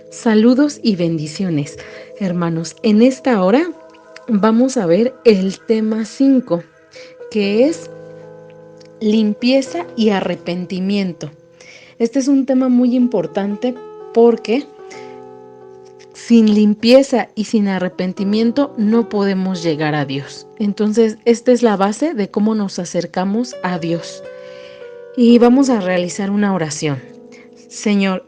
Saludos y bendiciones, hermanos. En esta hora vamos a ver el tema 5, que es limpieza y arrepentimiento. Este es un tema muy importante porque sin limpieza y sin arrepentimiento no podemos llegar a Dios. Entonces, esta es la base de cómo nos acercamos a Dios. Y vamos a realizar una oración. Señor,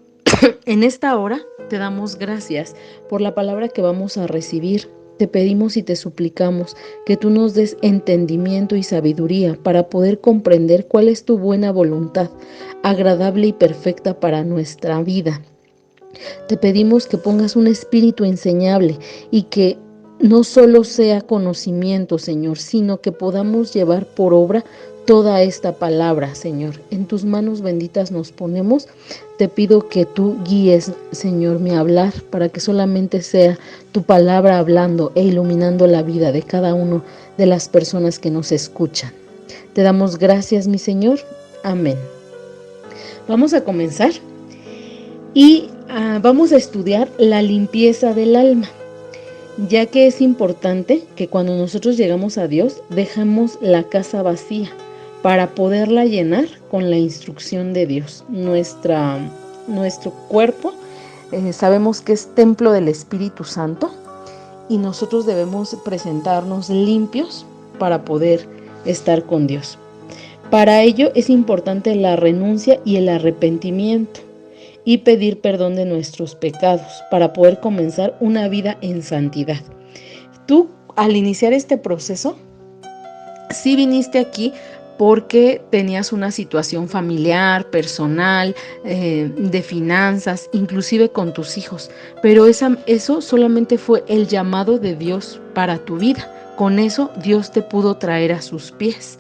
en esta hora te damos gracias por la palabra que vamos a recibir. Te pedimos y te suplicamos que tú nos des entendimiento y sabiduría para poder comprender cuál es tu buena voluntad, agradable y perfecta para nuestra vida. Te pedimos que pongas un espíritu enseñable y que no solo sea conocimiento, Señor, sino que podamos llevar por obra toda esta palabra, Señor. En tus manos benditas nos ponemos. Te pido que tú guíes, Señor, mi hablar para que solamente sea tu palabra hablando e iluminando la vida de cada uno de las personas que nos escuchan. Te damos gracias, mi Señor. Amén. Vamos a comenzar y vamos a estudiar la limpieza del alma, ya que es importante que cuando nosotros llegamos a Dios dejamos la casa vacía para poderla llenar con la instrucción de Dios. Nuestro cuerpo sabemos que es templo del Espíritu Santo y nosotros debemos presentarnos limpios para poder estar con Dios. Para ello es importante la renuncia y el arrepentimiento y pedir perdón de nuestros pecados para poder comenzar una vida en santidad. Tú, al iniciar este proceso, sí viniste aquí porque tenías una situación familiar, personal, de finanzas, inclusive con tus hijos, pero eso solamente fue el llamado de Dios para tu vida. Con eso Dios te pudo traer a sus pies.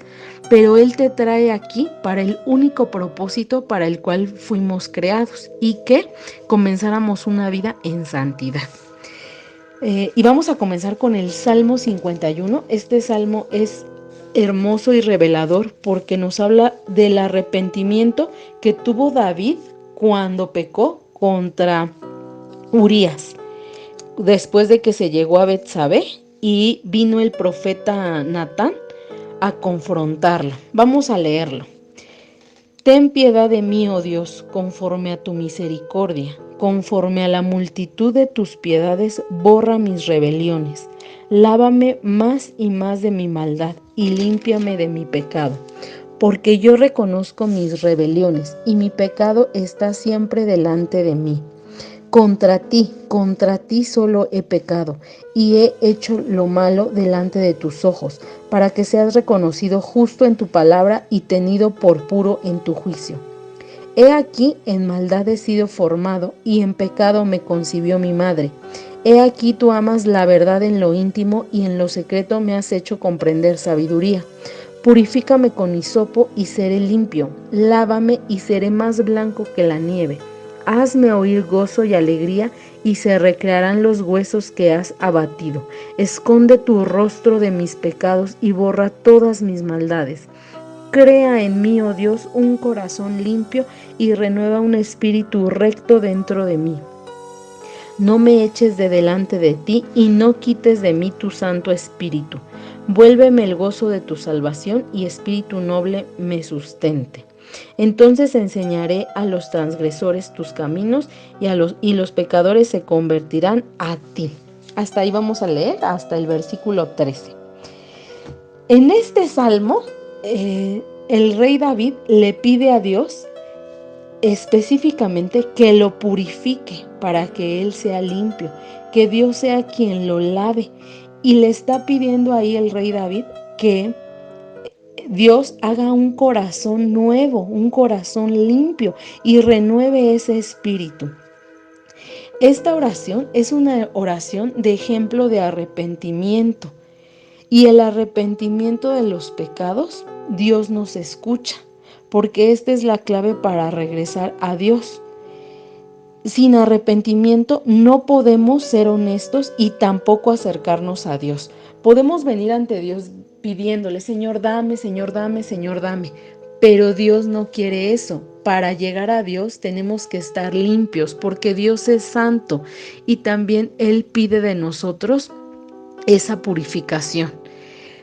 Pero Él te trae aquí para el único propósito para el cual fuimos creados y que comenzáramos una vida en santidad. Y vamos a comenzar con el Salmo 51. Este salmo es hermoso y revelador porque nos habla del arrepentimiento que tuvo David cuando pecó contra Urías, después de que se llegó a Betsabé y vino el profeta Natán a confrontarlo. Vamos a leerlo. Ten piedad de mí, oh Dios, conforme a tu misericordia, conforme a la multitud de tus piedades, borra mis rebeliones. Lávame más y más de mi maldad y límpiame de mi pecado, porque yo reconozco mis rebeliones y mi pecado está siempre delante de mí. Contra ti solo he pecado y he hecho lo malo delante de tus ojos, para que seas reconocido justo en tu palabra y tenido por puro en tu juicio. He aquí en maldad he sido formado y en pecado me concibió mi madre. He aquí tú amas la verdad en lo íntimo y en lo secreto me has hecho comprender sabiduría. Purifícame con hisopo y seré limpio, lávame y seré más blanco que la nieve. Hazme oír gozo y alegría, y se recrearán los huesos que has abatido. Esconde tu rostro de mis pecados y borra todas mis maldades. Crea en mí, oh Dios, un corazón limpio y renueva un espíritu recto dentro de mí. No me eches de delante de ti y no quites de mí tu Santo Espíritu. Vuélveme el gozo de tu salvación y espíritu noble me sustente. Entonces enseñaré a los transgresores tus caminos y los pecadores se convertirán a ti. Hasta ahí vamos a leer, hasta el versículo 13. En este salmo, el rey David le pide a Dios específicamente que lo purifique para que él sea limpio, que Dios sea quien lo lave. Y le está pidiendo ahí el rey David que Dios haga un corazón nuevo, un corazón limpio y renueve ese espíritu. Esta oración es una oración de ejemplo de arrepentimiento. Y el arrepentimiento de los pecados, Dios nos escucha, porque esta es la clave para regresar a Dios. Sin arrepentimiento no podemos ser honestos y tampoco acercarnos a Dios. Podemos venir ante Dios pidiéndole, Señor, dame, Señor, dame, Señor, dame. Pero Dios no quiere eso. para llegar a Dios tenemos que estar limpios, porque Dios es santo y también Él pide de nosotros esa purificación.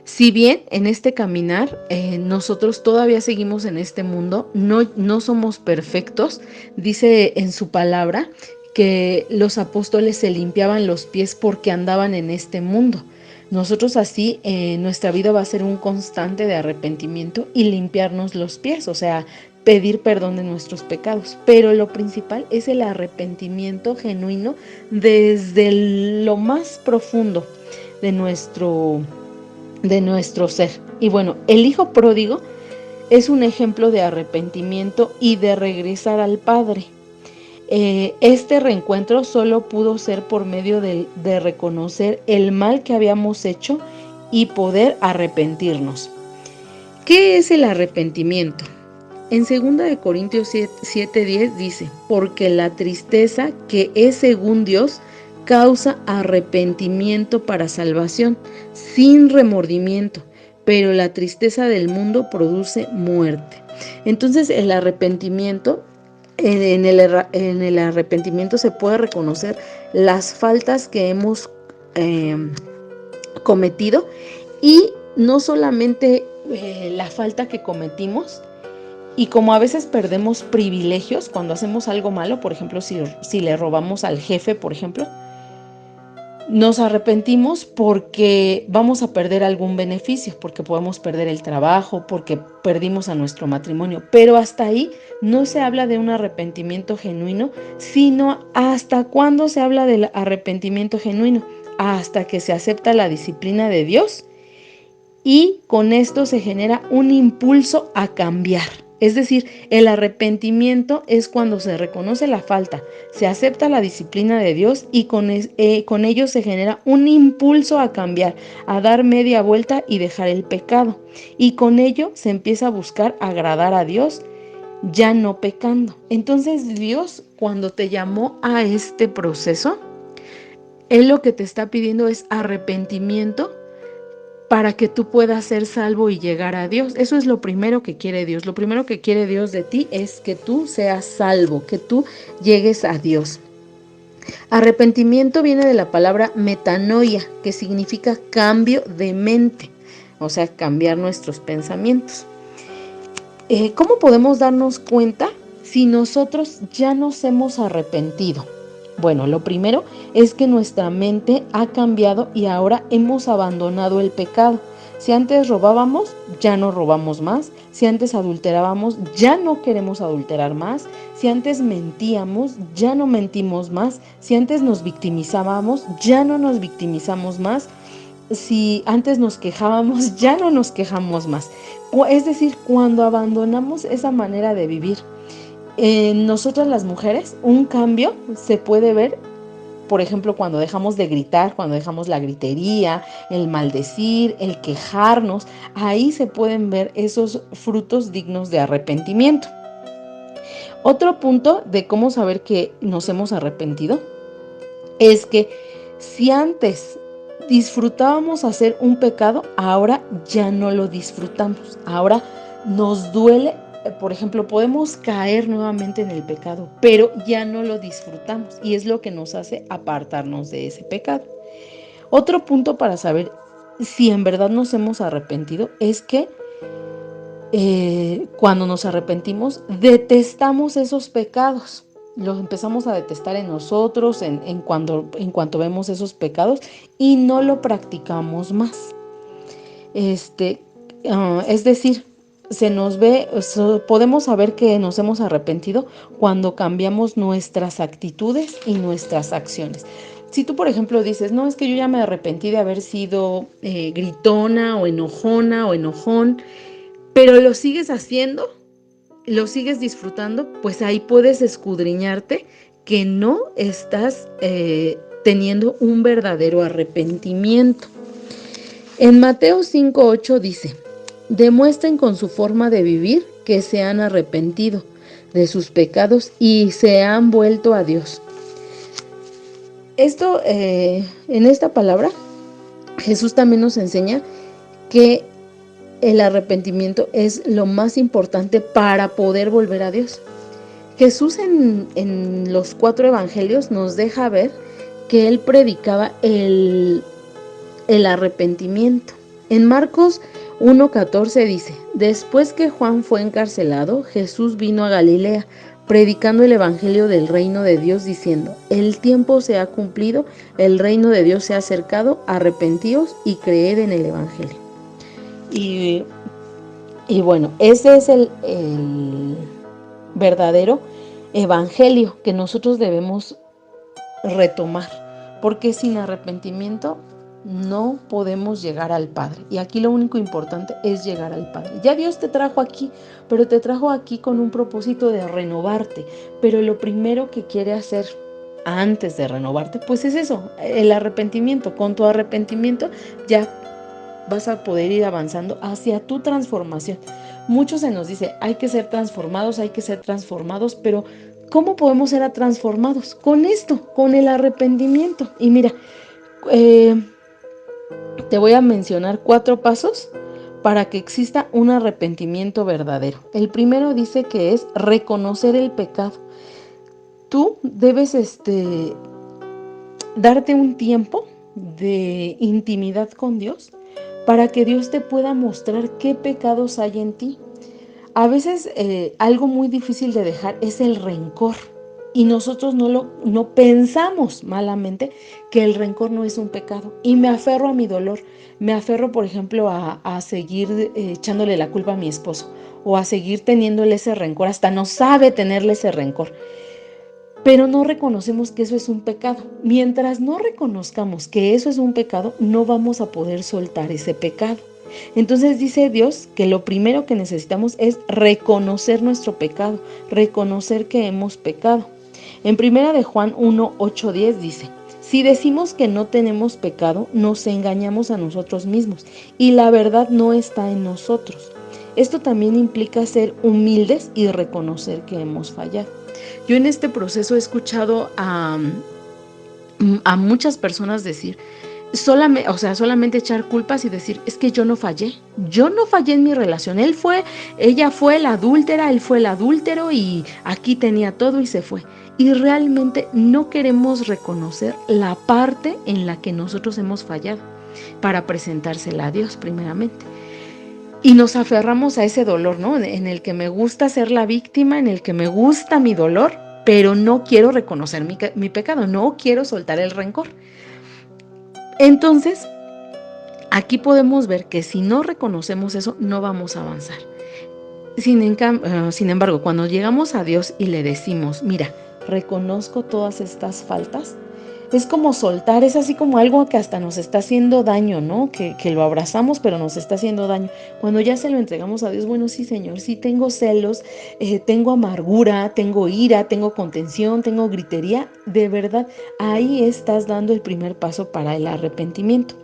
Si bien en este caminar nosotros todavía seguimos en este mundo, no somos perfectos, dice en su palabra que los apóstoles se limpiaban los pies porque andaban en este mundo. Nosotros así, nuestra vida va a ser un constante de arrepentimiento y limpiarnos los pies, o sea, pedir perdón de nuestros pecados. Pero lo principal es el arrepentimiento genuino desde lo más profundo de nuestro ser. Y bueno, el hijo pródigo es un ejemplo de arrepentimiento y de regresar al Padre. Este reencuentro solo pudo ser por medio de reconocer el mal que habíamos hecho y poder arrepentirnos. ¿Qué es el arrepentimiento? En 2 Corintios 7:10 dice, porque la tristeza que es según Dios causa arrepentimiento para salvación, sin remordimiento, pero la tristeza del mundo produce muerte. Entonces el arrepentimiento, en el arrepentimiento se puede reconocer las faltas que hemos cometido y no solamente la falta que cometimos. Y como a veces perdemos privilegios cuando hacemos algo malo, por ejemplo, si le robamos al jefe, por ejemplo, nos arrepentimos porque vamos a perder algún beneficio, porque podemos perder el trabajo, porque perdimos a nuestro matrimonio. Pero hasta ahí no se habla de un arrepentimiento genuino, sino hasta cuándo se habla del arrepentimiento genuino, hasta que se acepta la disciplina de Dios y con esto se genera un impulso a cambiar. Es decir, el arrepentimiento es cuando se reconoce la falta, se acepta la disciplina de Dios y con ello se genera un impulso a cambiar, a dar media vuelta y dejar el pecado. Y con ello se empieza a buscar agradar a Dios, ya no pecando. Entonces Dios, cuando te llamó a este proceso, Él lo que te está pidiendo es arrepentimiento para que tú puedas ser salvo y llegar a Dios. Eso es lo primero que quiere Dios. Lo primero que quiere Dios de ti es que tú seas salvo, que tú llegues a Dios. Arrepentimiento viene de la palabra metanoia, que significa cambio de mente, o sea, cambiar nuestros pensamientos. ¿Cómo podemos darnos cuenta si nosotros ya nos hemos arrepentido? Bueno, lo primero es que nuestra mente ha cambiado y ahora hemos abandonado el pecado. Si antes robábamos, ya no robamos más. Si antes adulterábamos, ya no queremos adulterar más. Si antes mentíamos, ya no mentimos más. Si antes nos victimizábamos, ya no nos victimizamos más. Si antes nos quejábamos, ya no nos quejamos más. Es decir, cuando abandonamos esa manera de vivir, en nosotras las mujeres, un cambio se puede ver, por ejemplo, cuando dejamos de gritar, cuando dejamos la gritería, el maldecir, el quejarnos, ahí se pueden ver esos frutos dignos de arrepentimiento. Otro punto de cómo saber que nos hemos arrepentido es que si antes disfrutábamos hacer un pecado, ahora ya no lo disfrutamos, ahora nos duele. Por ejemplo, podemos caer nuevamente en el pecado, pero ya no lo disfrutamos y es lo que nos hace apartarnos de ese pecado. Otro punto para saber si en verdad nos hemos arrepentido es que cuando nos arrepentimos, detestamos esos pecados. Los empezamos a detestar en nosotros en cuanto vemos esos pecados y no lo practicamos más. Es decir, podemos saber que nos hemos arrepentido cuando cambiamos nuestras actitudes y nuestras acciones. Si tú, por ejemplo, dices, no, es que yo ya me arrepentí de haber sido gritona o enojona o enojón, pero lo sigues haciendo, lo sigues disfrutando, pues ahí puedes escudriñarte que no estás teniendo un verdadero arrepentimiento. En Mateo 5:8 dice, demuestren con su forma de vivir que se han arrepentido de sus pecados y se han vuelto a Dios. Esto, en esta palabra, Jesús también nos enseña que el arrepentimiento es lo más importante para poder volver a Dios. Jesús en los 4 evangelios nos deja ver que él predicaba el arrepentimiento. En Marcos 1:14 dice: después que Juan fue encarcelado, Jesús vino a Galilea, predicando el evangelio del reino de Dios, diciendo: el tiempo se ha cumplido, el reino de Dios se ha acercado, arrepentíos y creed en el evangelio. Y bueno, ese es el verdadero evangelio que nosotros debemos retomar, porque sin arrepentimiento no podemos llegar al Padre. Y aquí lo único importante es llegar al Padre. Ya Dios te trajo aquí, pero te trajo aquí con un propósito de renovarte. Pero lo primero que quiere hacer antes de renovarte, pues es eso, el arrepentimiento. Con tu arrepentimiento ya vas a poder ir avanzando hacia tu transformación. Mucho se nos dice, hay que ser transformados, pero ¿cómo podemos ser transformados? Con esto, con el arrepentimiento. Y mira, te voy a mencionar 4 pasos para que exista un arrepentimiento verdadero. El primero dice que es reconocer el pecado. Tú debes darte un tiempo de intimidad con Dios para que Dios te pueda mostrar qué pecados hay en ti. A veces algo muy difícil de dejar es el rencor. Y nosotros no pensamos malamente que el rencor no es un pecado. Y me aferro a mi dolor. Me aferro, por ejemplo, a seguir echándole la culpa a mi esposo. O a seguir teniéndole ese rencor. Hasta no sabe tenerle ese rencor. Pero no reconocemos que eso es un pecado. Mientras no reconozcamos que eso es un pecado, no vamos a poder soltar ese pecado. Entonces dice Dios que lo primero que necesitamos es reconocer nuestro pecado, reconocer que hemos pecado. En 1 de Juan 1:8-10 dice: si decimos que no tenemos pecado, nos engañamos a nosotros mismos y la verdad no está en nosotros. Esto también implica ser humildes y reconocer que hemos fallado. Yo en este proceso he escuchado a muchas personas decir, solamente echar culpas y decir, es que yo no fallé en mi relación, ella fue la adúltera, él fue el adúltero y aquí tenía todo y se fue. Y realmente no queremos reconocer la parte en la que nosotros hemos fallado para presentársela a Dios primeramente. Y nos aferramos a ese dolor, ¿no? En el que me gusta ser la víctima, en el que me gusta mi dolor, pero no quiero reconocer mi pecado, no quiero soltar el rencor. Entonces, aquí podemos ver que si no reconocemos eso, no vamos a avanzar. Sin embargo, cuando llegamos a Dios y le decimos, mira, reconozco todas estas faltas, es como soltar, es así como algo que hasta nos está haciendo daño, ¿no? Que lo abrazamos, pero nos está haciendo daño. Cuando ya se lo entregamos a Dios, bueno, sí, Señor, sí tengo celos, tengo amargura, tengo ira, tengo contención, tengo gritería. De verdad, ahí estás dando el primer paso para el arrepentimiento.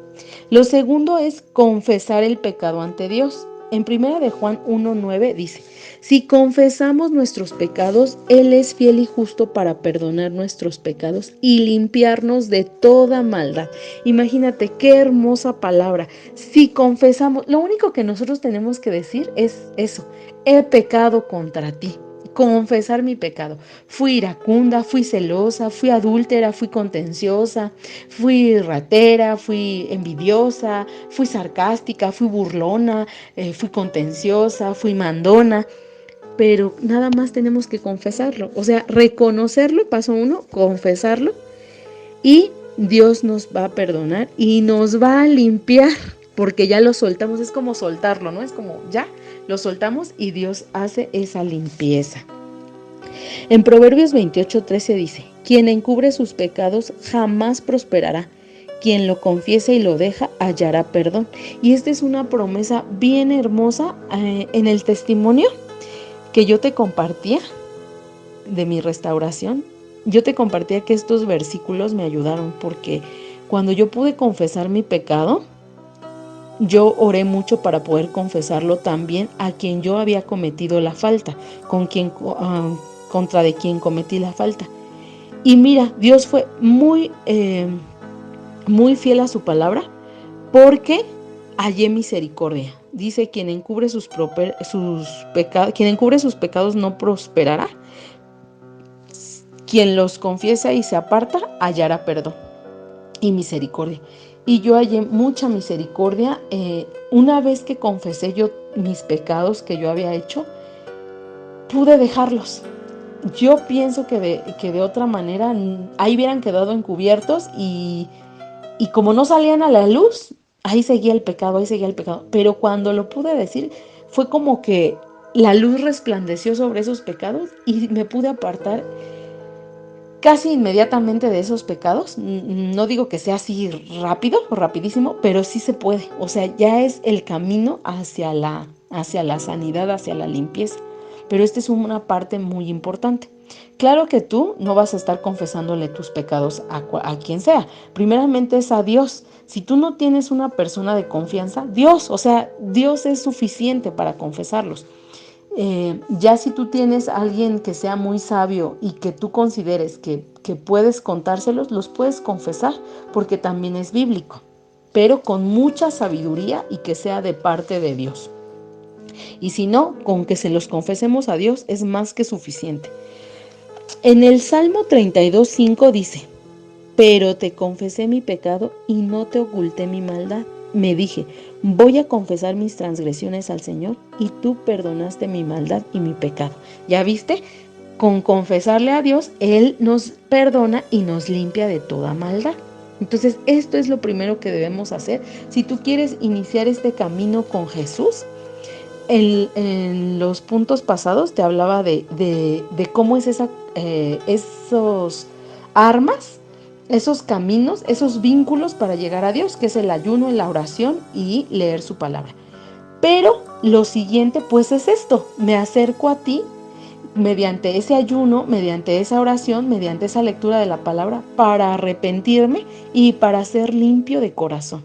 Lo segundo es confesar el pecado ante Dios. En 1 de Juan 1:9 dice: si confesamos nuestros pecados, Él es fiel y justo para perdonar nuestros pecados y limpiarnos de toda maldad. Imagínate qué hermosa palabra. Si confesamos, lo único que nosotros tenemos que decir es eso: he pecado contra ti. Confesar mi pecado. Fui iracunda, fui celosa, fui adúltera, fui contenciosa, fui ratera, fui envidiosa, fui sarcástica, fui burlona, fui contenciosa, fui mandona. Pero nada más tenemos que confesarlo, o sea, reconocerlo, paso 1, confesarlo, y Dios nos va a perdonar y nos va a limpiar, porque ya lo soltamos, es como soltarlo, ¿no? Es como ya lo soltamos y Dios hace esa limpieza. En Proverbios 28:13 dice: quien encubre sus pecados jamás prosperará. Quien lo confiesa y lo deja hallará perdón. Y esta es una promesa bien hermosa en el testimonio que yo te compartía de mi restauración. Yo te compartía que estos versículos me ayudaron porque cuando yo pude confesar mi pecado, yo oré mucho para poder confesarlo también a quien yo había cometido la falta, contra de quien cometí la falta. Y mira, Dios fue muy fiel a su palabra porque hallé misericordia. dice, quien encubre sus pecados no prosperará. Quien los confiesa y se aparta, hallará perdón y misericordia. Y yo hallé mucha misericordia. Una vez que confesé yo mis pecados que yo había hecho, pude dejarlos. Yo pienso que de otra manera ahí hubieran quedado encubiertos y como no salían a la luz, ahí seguía el pecado, ahí seguía el pecado. Pero cuando lo pude decir, fue como que la luz resplandeció sobre esos pecados y me pude apartar casi inmediatamente de esos pecados. No digo que sea así rápido o rapidísimo, pero sí se puede. O sea, ya es el camino hacia la sanidad, hacia la limpieza. Pero esta es una parte muy importante. Claro que tú no vas a estar confesándole tus pecados a quien sea. Primeramente es a Dios. Si tú no tienes una persona de confianza, Dios es suficiente para confesarlos. Ya si tú tienes a alguien que sea muy sabio y que tú consideres que puedes contárselos, los puedes confesar porque también es bíblico, pero con mucha sabiduría y que sea de parte de Dios. Y si no, con que se los confesemos a Dios es más que suficiente. En el Salmo 32:5 dice: pero te confesé mi pecado y no te oculté mi maldad. Me dije, voy a confesar mis transgresiones al Señor y tú perdonaste mi maldad y mi pecado. ¿Ya viste? Con confesarle a Dios, Él nos perdona y nos limpia de toda maldad. Entonces, esto es lo primero que debemos hacer. Si tú quieres iniciar este camino con Jesús, en los puntos pasados te hablaba de cómo es esos armas, esos caminos, esos vínculos para llegar a Dios, que es el ayuno, la oración y leer su palabra. Pero lo siguiente pues es esto: me acerco a ti mediante ese ayuno, mediante esa oración, mediante esa lectura de la palabra, para arrepentirme y para ser limpio de corazón.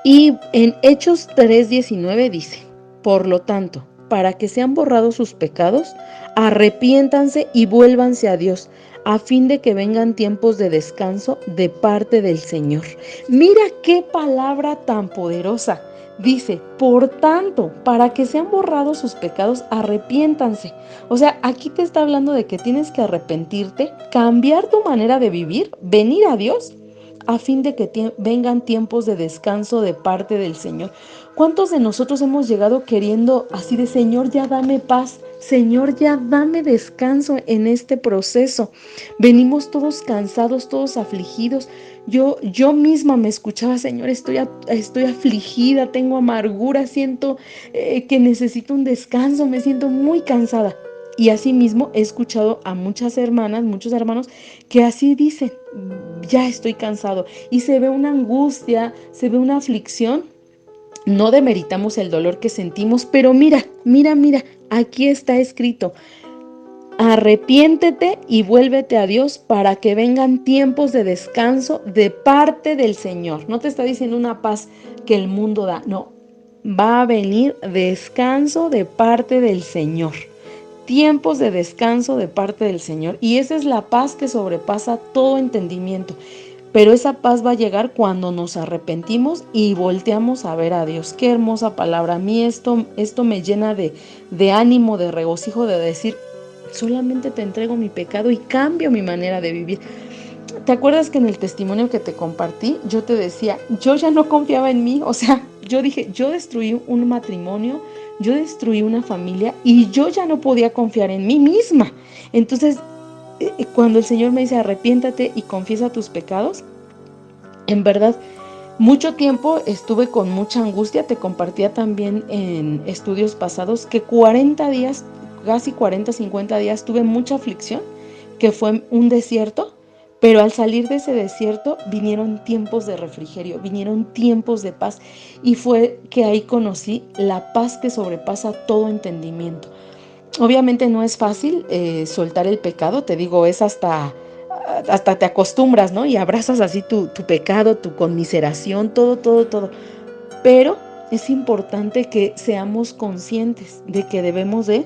Y en Hechos 3:19 dice: por lo tanto, para que sean borrados sus pecados, arrepiéntanse y vuélvanse a Dios, a fin de que vengan tiempos de descanso de parte del Señor. Mira qué palabra tan poderosa. Dice, por tanto, para que sean borrados sus pecados, arrepiéntanse. O sea, aquí te está hablando de que tienes que arrepentirte, cambiar tu manera de vivir, venir a Dios, a fin de que vengan tiempos de descanso de parte del Señor. ¿Cuántos de nosotros hemos llegado queriendo así de: Señor, ya dame paz, Señor, ya dame descanso en este proceso? Venimos todos cansados, todos afligidos. Yo misma me escuchaba: Señor, estoy afligida, tengo amargura, siento que necesito un descanso, me siento muy cansada. Y así mismo he escuchado a muchas hermanas, muchos hermanos que así dicen: ya estoy cansado. Y se ve una angustia, se ve una aflicción. No demeritamos el dolor que sentimos, pero mira, aquí está escrito: arrepiéntete y vuélvete a Dios para que vengan tiempos de descanso de parte del Señor. No te está diciendo una paz que el mundo da, no. Va a venir descanso de parte del Señor. Tiempos de descanso de parte del Señor. Y esa es la paz que sobrepasa todo entendimiento. Pero esa paz va a llegar cuando nos arrepentimos y volteamos a ver a Dios. Qué hermosa palabra. A mí esto me llena de ánimo, de regocijo, de decir: solamente te entrego mi pecado y cambio mi manera de vivir. ¿Te acuerdas que en el testimonio que te compartí, yo te decía, yo ya no confiaba en mí? O sea, yo dije, yo destruí un matrimonio, yo destruí una familia y yo ya no podía confiar en mí misma. Entonces, cuando el Señor me dice: arrepiéntate y confiesa tus pecados, en verdad, mucho tiempo estuve con mucha angustia. Te compartía también en estudios pasados que 40 días, casi 40, 50 días, tuve mucha aflicción, que fue un desierto. Pero al salir de ese desierto vinieron tiempos de refrigerio, vinieron tiempos de paz, y fue que ahí conocí la paz que sobrepasa todo entendimiento. Obviamente no es fácil soltar el pecado, te digo, es hasta te acostumbras, ¿no? Y abrazas así tu pecado, tu conmiseración, todo. Pero es importante que seamos conscientes de que debemos de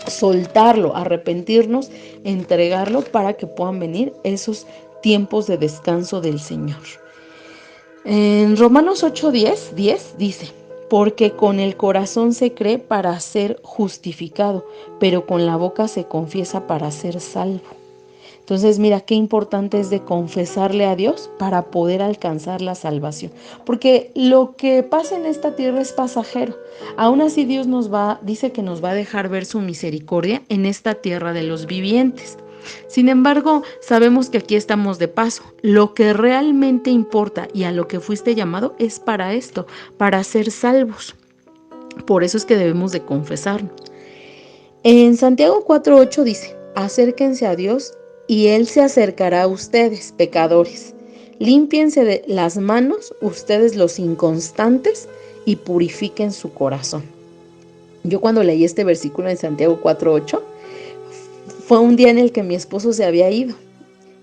soltarlo, arrepentirnos, entregarlo para que puedan venir esos tiempos de descanso del Señor. En Romanos 8:10 dice, porque con el corazón se cree para ser justificado, pero con la boca se confiesa para ser salvo. Entonces, mira qué importante es de confesarle a Dios para poder alcanzar la salvación. Porque lo que pasa en esta tierra es pasajero. Aún así Dios dice que nos va a dejar ver su misericordia en esta tierra de los vivientes. Sin embargo, sabemos que aquí estamos de paso. Lo que realmente importa y a lo que fuiste llamado es para esto, para ser salvos. Por eso es que debemos de confesarnos. En Santiago 4:8 dice, acérquense a Dios y Él se acercará a ustedes, pecadores. Límpiense de las manos, ustedes los inconstantes, y purifiquen su corazón. Yo cuando leí este versículo en Santiago 4:8, fue un día en el que mi esposo se había ido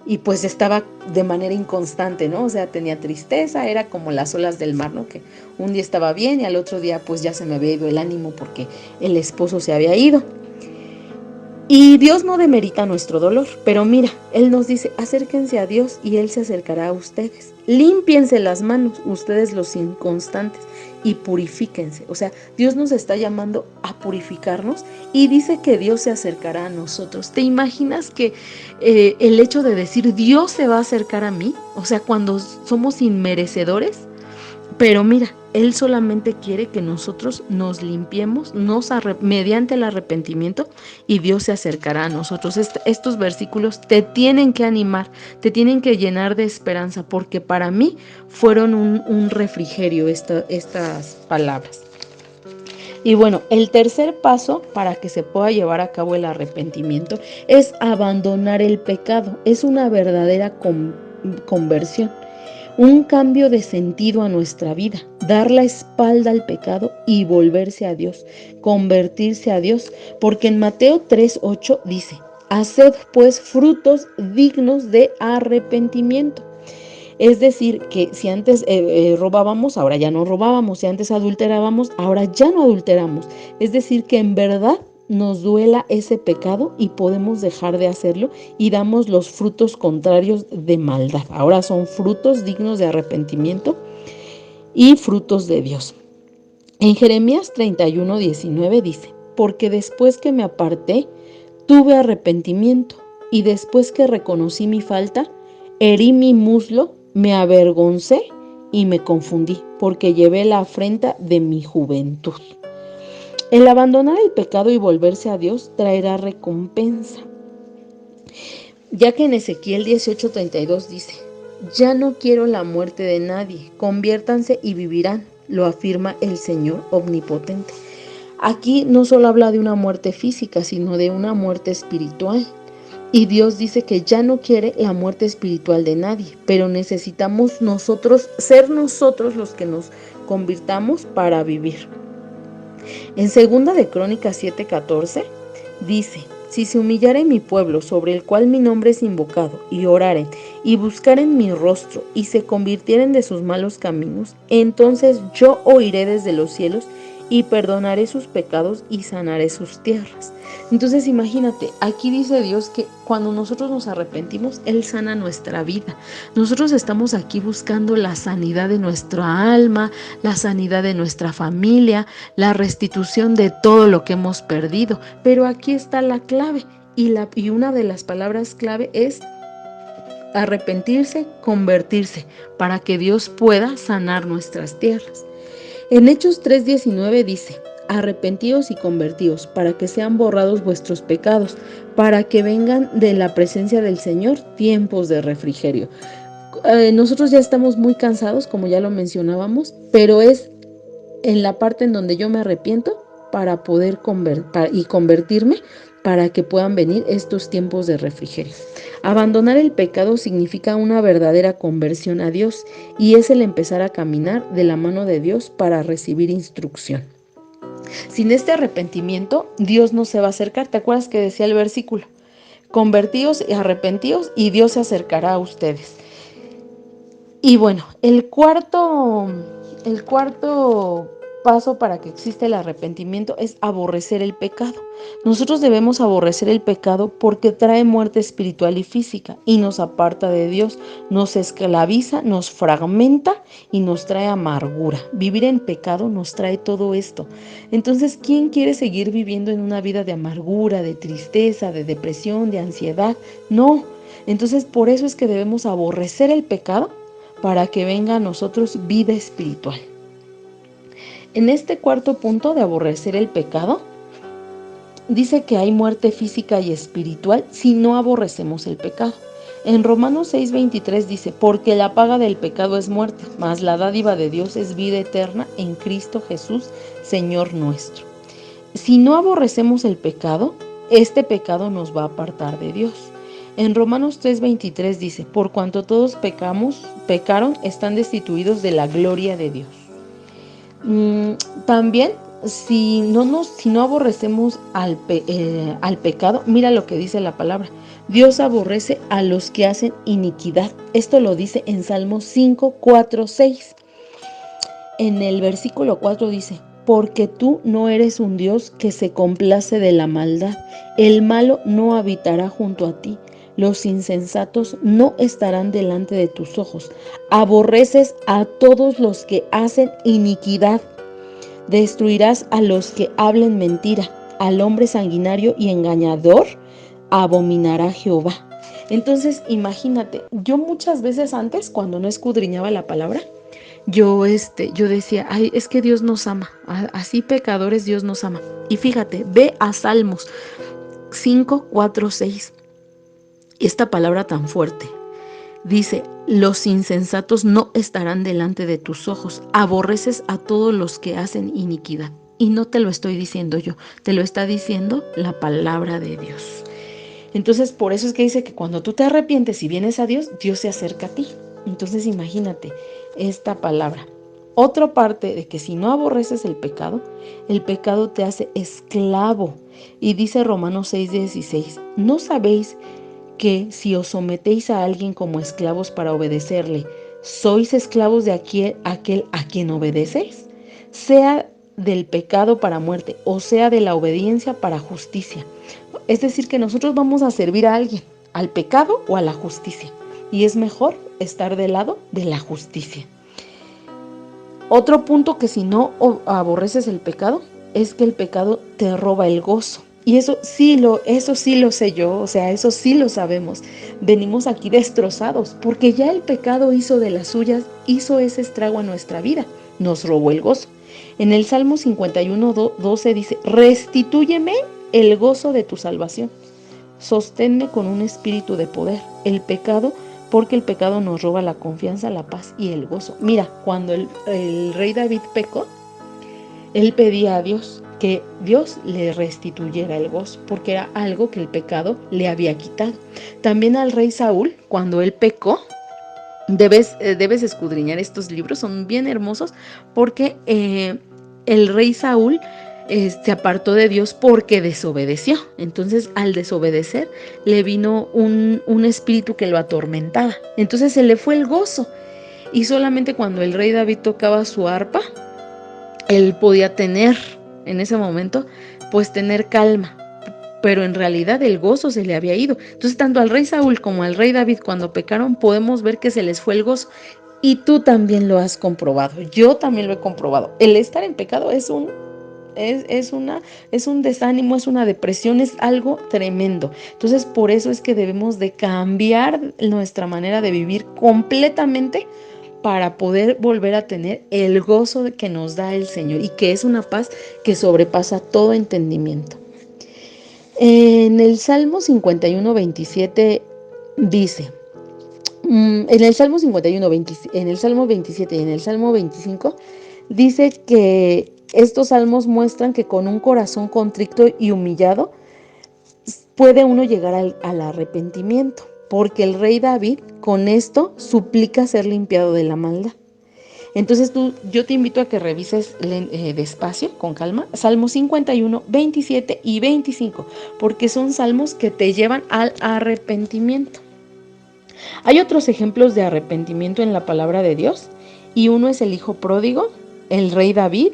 y pues estaba de manera inconstante, ¿no? O sea, tenía tristeza, era como las olas del mar, ¿no? Que un día estaba bien y al otro día pues ya se me había ido el ánimo porque el esposo se había ido. Y Dios no demerita nuestro dolor, pero mira, Él nos dice, acérquense a Dios y Él se acercará a ustedes. Límpiense las manos, ustedes los inconstantes, y purifíquense. O sea, Dios nos está llamando a purificarnos y dice que Dios se acercará a nosotros. ¿Te imaginas que el hecho de decir Dios se va a acercar a mí? O sea, cuando somos inmerecedores. Pero mira, Él solamente quiere que nosotros nos limpiemos mediante el arrepentimiento y Dios se acercará a nosotros. Estos versículos te tienen que animar, te tienen que llenar de esperanza, porque para mí fueron un refrigerio estas palabras. Y bueno, el tercer paso para que se pueda llevar a cabo el arrepentimiento es abandonar el pecado. Es una verdadera conversión. Un cambio de sentido a nuestra vida, dar la espalda al pecado y volverse a Dios, convertirse a Dios, porque en Mateo 3:8 dice, haced pues frutos dignos de arrepentimiento. Es decir, que si antes robábamos, ahora ya no robábamos, si antes adulterábamos, ahora ya no adulteramos. Es decir, que en verdad nos duela ese pecado y podemos dejar de hacerlo y damos los frutos contrarios de maldad. Ahora son frutos dignos de arrepentimiento y frutos de Dios. En Jeremías 31:19 dice, porque después que me aparté, tuve arrepentimiento y después que reconocí mi falta, herí mi muslo, me avergoncé y me confundí, porque llevé la afrenta de mi juventud. El abandonar el pecado y volverse a Dios traerá recompensa. Ya que en Ezequiel 18:32 dice, ya no quiero la muerte de nadie, conviértanse y vivirán, lo afirma el Señor omnipotente. Aquí no solo habla de una muerte física, sino de una muerte espiritual. Y Dios dice que ya no quiere la muerte espiritual de nadie, pero necesitamos ser nosotros los que nos convirtamos para vivir. En 2 de Crónicas 7:14 dice, si se humillare mi pueblo sobre el cual mi nombre es invocado, y oraren, y buscaren mi rostro, y se convirtieren de sus malos caminos, entonces yo oiré desde los cielos, y perdonaré sus pecados, y sanaré sus tierras. Entonces imagínate, aquí dice Dios que cuando nosotros nos arrepentimos, Él sana nuestra vida. Nosotros estamos aquí buscando la sanidad de nuestra alma, la sanidad de nuestra familia, la restitución de todo lo que hemos perdido. Pero aquí está la clave y una de las palabras clave es arrepentirse, convertirse, para que Dios pueda sanar nuestras tierras. En Hechos 3:19 dice, arrepentíos y convertíos, para que sean borrados vuestros pecados, para que vengan de la presencia del Señor tiempos de refrigerio. Nosotros ya estamos muy cansados, como ya lo mencionábamos, pero es en la parte en donde yo me arrepiento para poder convertirme, para que puedan venir estos tiempos de refrigerio. Abandonar el pecado significa una verdadera conversión a Dios y es el empezar a caminar de la mano de Dios para recibir instrucción. Sin este arrepentimiento, Dios no se va a acercar. ¿Te acuerdas que decía el versículo? Convertíos y arrepentíos y Dios se acercará a ustedes. Y bueno, el cuarto paso para que exista el arrepentimiento es aborrecer el pecado. Nosotros debemos aborrecer el pecado porque trae muerte espiritual y física y nos aparta de Dios, nos esclaviza, nos fragmenta y nos trae amargura. Vivir en pecado nos trae todo esto. Entonces, ¿quién quiere seguir viviendo en una vida de amargura, de tristeza, de depresión, de ansiedad? No. Entonces, por eso es que debemos aborrecer el pecado para que venga a nosotros vida espiritual. En este cuarto punto de aborrecer el pecado, dice que hay muerte física y espiritual si no aborrecemos el pecado. En Romanos 6:23 dice, porque la paga del pecado es muerte, mas la dádiva de Dios es vida eterna en Cristo Jesús, Señor nuestro. Si no aborrecemos el pecado, este pecado nos va a apartar de Dios. En Romanos 3:23 dice, por cuanto todos pecaron, están destituidos de la gloria de Dios. También, si no aborrecemos al pecado, mira lo que dice la palabra. Dios aborrece a los que hacen iniquidad. Esto lo dice en Salmos 5, 4, 6. En el versículo 4 dice, porque tú no eres un Dios que se complace de la maldad. El malo no habitará junto a ti. Los insensatos no estarán delante de tus ojos. Aborreces a todos los que hacen iniquidad. Destruirás a los que hablen mentira. Al hombre sanguinario y engañador abominará Jehová. Entonces, imagínate, yo muchas veces antes, cuando no escudriñaba la palabra, yo decía, ay, es que Dios nos ama, así pecadores Dios nos ama. Y fíjate, ve a Salmos 5, 4, 6. Esta palabra tan fuerte. Dice, los insensatos no estarán delante de tus ojos. Aborreces a todos los que hacen iniquidad. Y no te lo estoy diciendo yo, te lo está diciendo la palabra de Dios. Entonces, por eso es que dice que cuando tú te arrepientes y vienes a Dios, Dios se acerca a ti. Entonces, imagínate esta palabra. Otra parte de que si no aborreces el pecado te hace esclavo. Y dice Romanos 6:16, ¿no sabéis que si os sometéis a alguien como esclavos para obedecerle, sois esclavos de aquel a quien obedecéis? Sea del pecado para muerte, o sea de la obediencia para justicia. Es decir, que nosotros vamos a servir a alguien, al pecado o a la justicia. Y es mejor estar del lado de la justicia. Otro punto que si no aborreces el pecado, es que el pecado te roba el gozo. Y eso sí lo sé yo, o sea, eso sí lo sabemos. Venimos aquí destrozados, porque ya el pecado hizo de las suyas, hizo ese estrago a nuestra vida, nos robó el gozo. En el Salmo 51:12 dice, restitúyeme el gozo de tu salvación, sosténme con un espíritu de poder. Porque el pecado nos roba la confianza, la paz y el gozo. Mira, cuando el rey David pecó, él pedía a Dios que Dios le restituyera el gozo, porque era algo que el pecado le había quitado. También al rey Saúl, cuando él pecó, debes escudriñar estos libros, son bien hermosos, porque el rey Saúl se apartó de Dios porque desobedeció. Entonces, al desobedecer, le vino un espíritu que lo atormentaba. Entonces, se le fue el gozo. Y solamente cuando el rey David tocaba su arpa, él podía tener, en ese momento, pues tener calma. Pero en realidad el gozo se le había ido. Entonces, tanto al rey Saúl como al rey David, cuando pecaron, podemos ver que se les fue el gozo. Y tú también lo has comprobado. Yo también lo he comprobado. El estar en pecado es un desánimo, es una depresión, es algo tremendo. Entonces, por eso es que debemos de cambiar nuestra manera de vivir completamente para poder volver a tener el gozo que nos da el Señor y que es una paz que sobrepasa todo entendimiento. En el Salmo 51:27 dice, en el Salmo 51, en el Salmo 27 y en el Salmo 25 dice que estos salmos muestran que con un corazón contrito y humillado puede uno llegar al arrepentimiento, porque el rey David con esto suplica ser limpiado de la maldad. Entonces yo te invito a que revises despacio, con calma, Salmos 51, 27 y 25, porque son salmos que te llevan al arrepentimiento. Hay otros ejemplos de arrepentimiento en la palabra de Dios, y uno es el hijo pródigo, el rey David,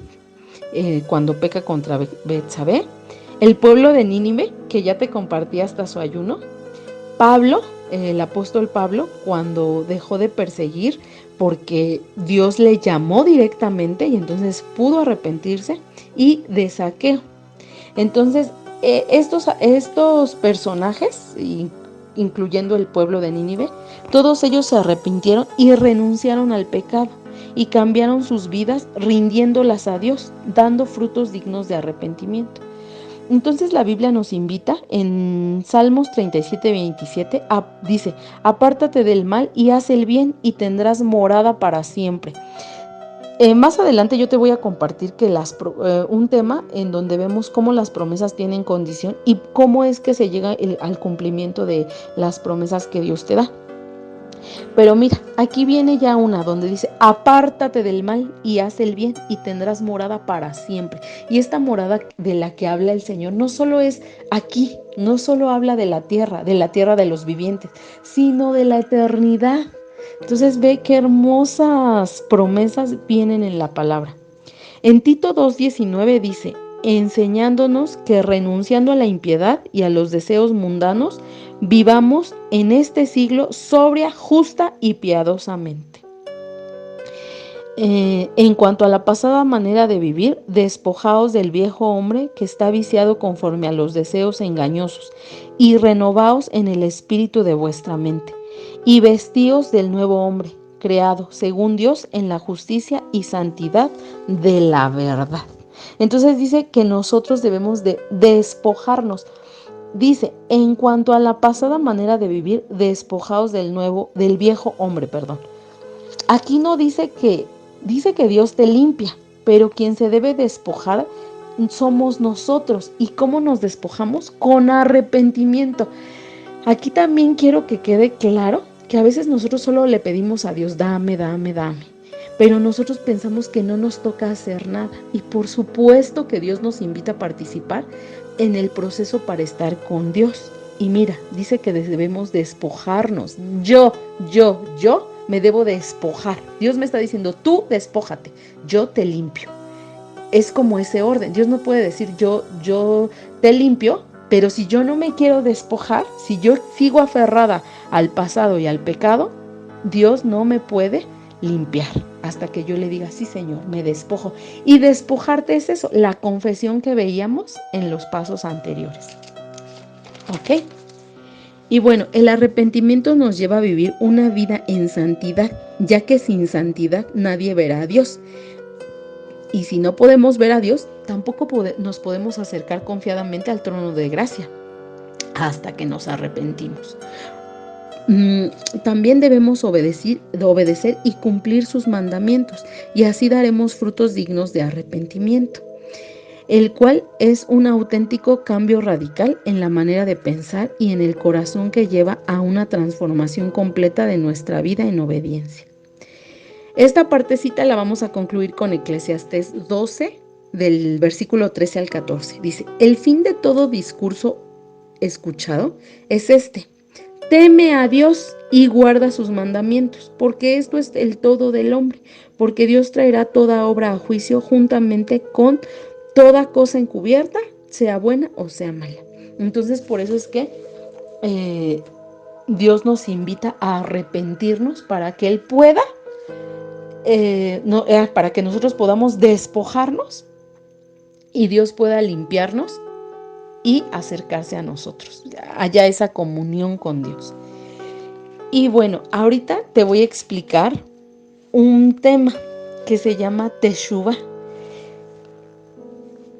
cuando peca contra Betsabé, el pueblo de Nínive, que ya te compartí hasta su ayuno, Pablo, el apóstol Pablo, cuando dejó de perseguir porque Dios le llamó directamente y entonces pudo arrepentirse, y de Zaqueo. Entonces, estos personajes, incluyendo el pueblo de Nínive, todos ellos se arrepintieron y renunciaron al pecado y cambiaron sus vidas rindiéndolas a Dios, dando frutos dignos de arrepentimiento. Entonces la Biblia nos invita en Salmos 37:27, dice: apártate del mal y haz el bien y tendrás morada para siempre. Más adelante yo te voy a compartir que un tema en donde vemos cómo las promesas tienen condición y cómo es que se llega al cumplimiento de las promesas que Dios te da. Pero mira, aquí viene ya una donde dice: apártate del mal y haz el bien y tendrás morada para siempre. Y esta morada de la que habla el Señor no solo es aquí, no solo habla de la tierra de los vivientes, sino de la eternidad. Entonces ve qué hermosas promesas vienen en la palabra. En Tito 2:19 dice: enseñándonos que renunciando a la impiedad y a los deseos mundanos, vivamos en este siglo sobria, justa y piadosamente. En cuanto a la pasada manera de vivir, despojaos del viejo hombre que está viciado conforme a los deseos engañosos, y renovaos en el espíritu de vuestra mente, y vestíos del nuevo hombre, creado según Dios en la justicia y santidad de la verdad. Entonces dice que nosotros debemos de despojarnos. Dice: en cuanto a la pasada manera de vivir, despojaos del viejo hombre, perdón. Aquí no dice que Dios te limpia, pero quien se debe despojar somos nosotros. ¿Y cómo nos despojamos? Con arrepentimiento. Aquí también quiero que quede claro que a veces nosotros solo le pedimos a Dios: dame, dame, dame. Pero nosotros pensamos que no nos toca hacer nada. Y por supuesto que Dios nos invita a participar en el proceso para estar con Dios. Y mira, dice que debemos despojarnos. Yo me debo despojar. Dios me está diciendo: tú despójate, yo te limpio. Es como ese orden. Dios no puede decir: yo te limpio, pero si yo no me quiero despojar, si yo sigo aferrada al pasado y al pecado, Dios no me puede limpiar hasta que yo le diga: sí, Señor, me despojo. Y despojarte es eso, la confesión que veíamos en los pasos anteriores. ¿Ok? Y bueno, el arrepentimiento nos lleva a vivir una vida en santidad, ya que sin santidad nadie verá a Dios. Y si no podemos ver a Dios, tampoco nos podemos acercar confiadamente al trono de gracia hasta que nos arrepentimos. También debemos obedecer y cumplir sus mandamientos, y así daremos frutos dignos de arrepentimiento, el cual es un auténtico cambio radical en la manera de pensar y en el corazón, que lleva a una transformación completa de nuestra vida en obediencia. Esta partecita la vamos a concluir con Eclesiastés 12, del versículo 13 al 14. Dice: el fin de todo discurso escuchado es este: teme a Dios y guarda sus mandamientos, porque esto es el todo del hombre, porque Dios traerá toda obra a juicio juntamente con toda cosa encubierta, sea buena o sea mala. Entonces, por eso es que Dios nos invita a arrepentirnos para que Él pueda, para que nosotros podamos despojarnos y Dios pueda limpiarnos y acercarse a nosotros, haya esa comunión con Dios. Y bueno, ahorita te voy a explicar un tema que se llama Teshuvah.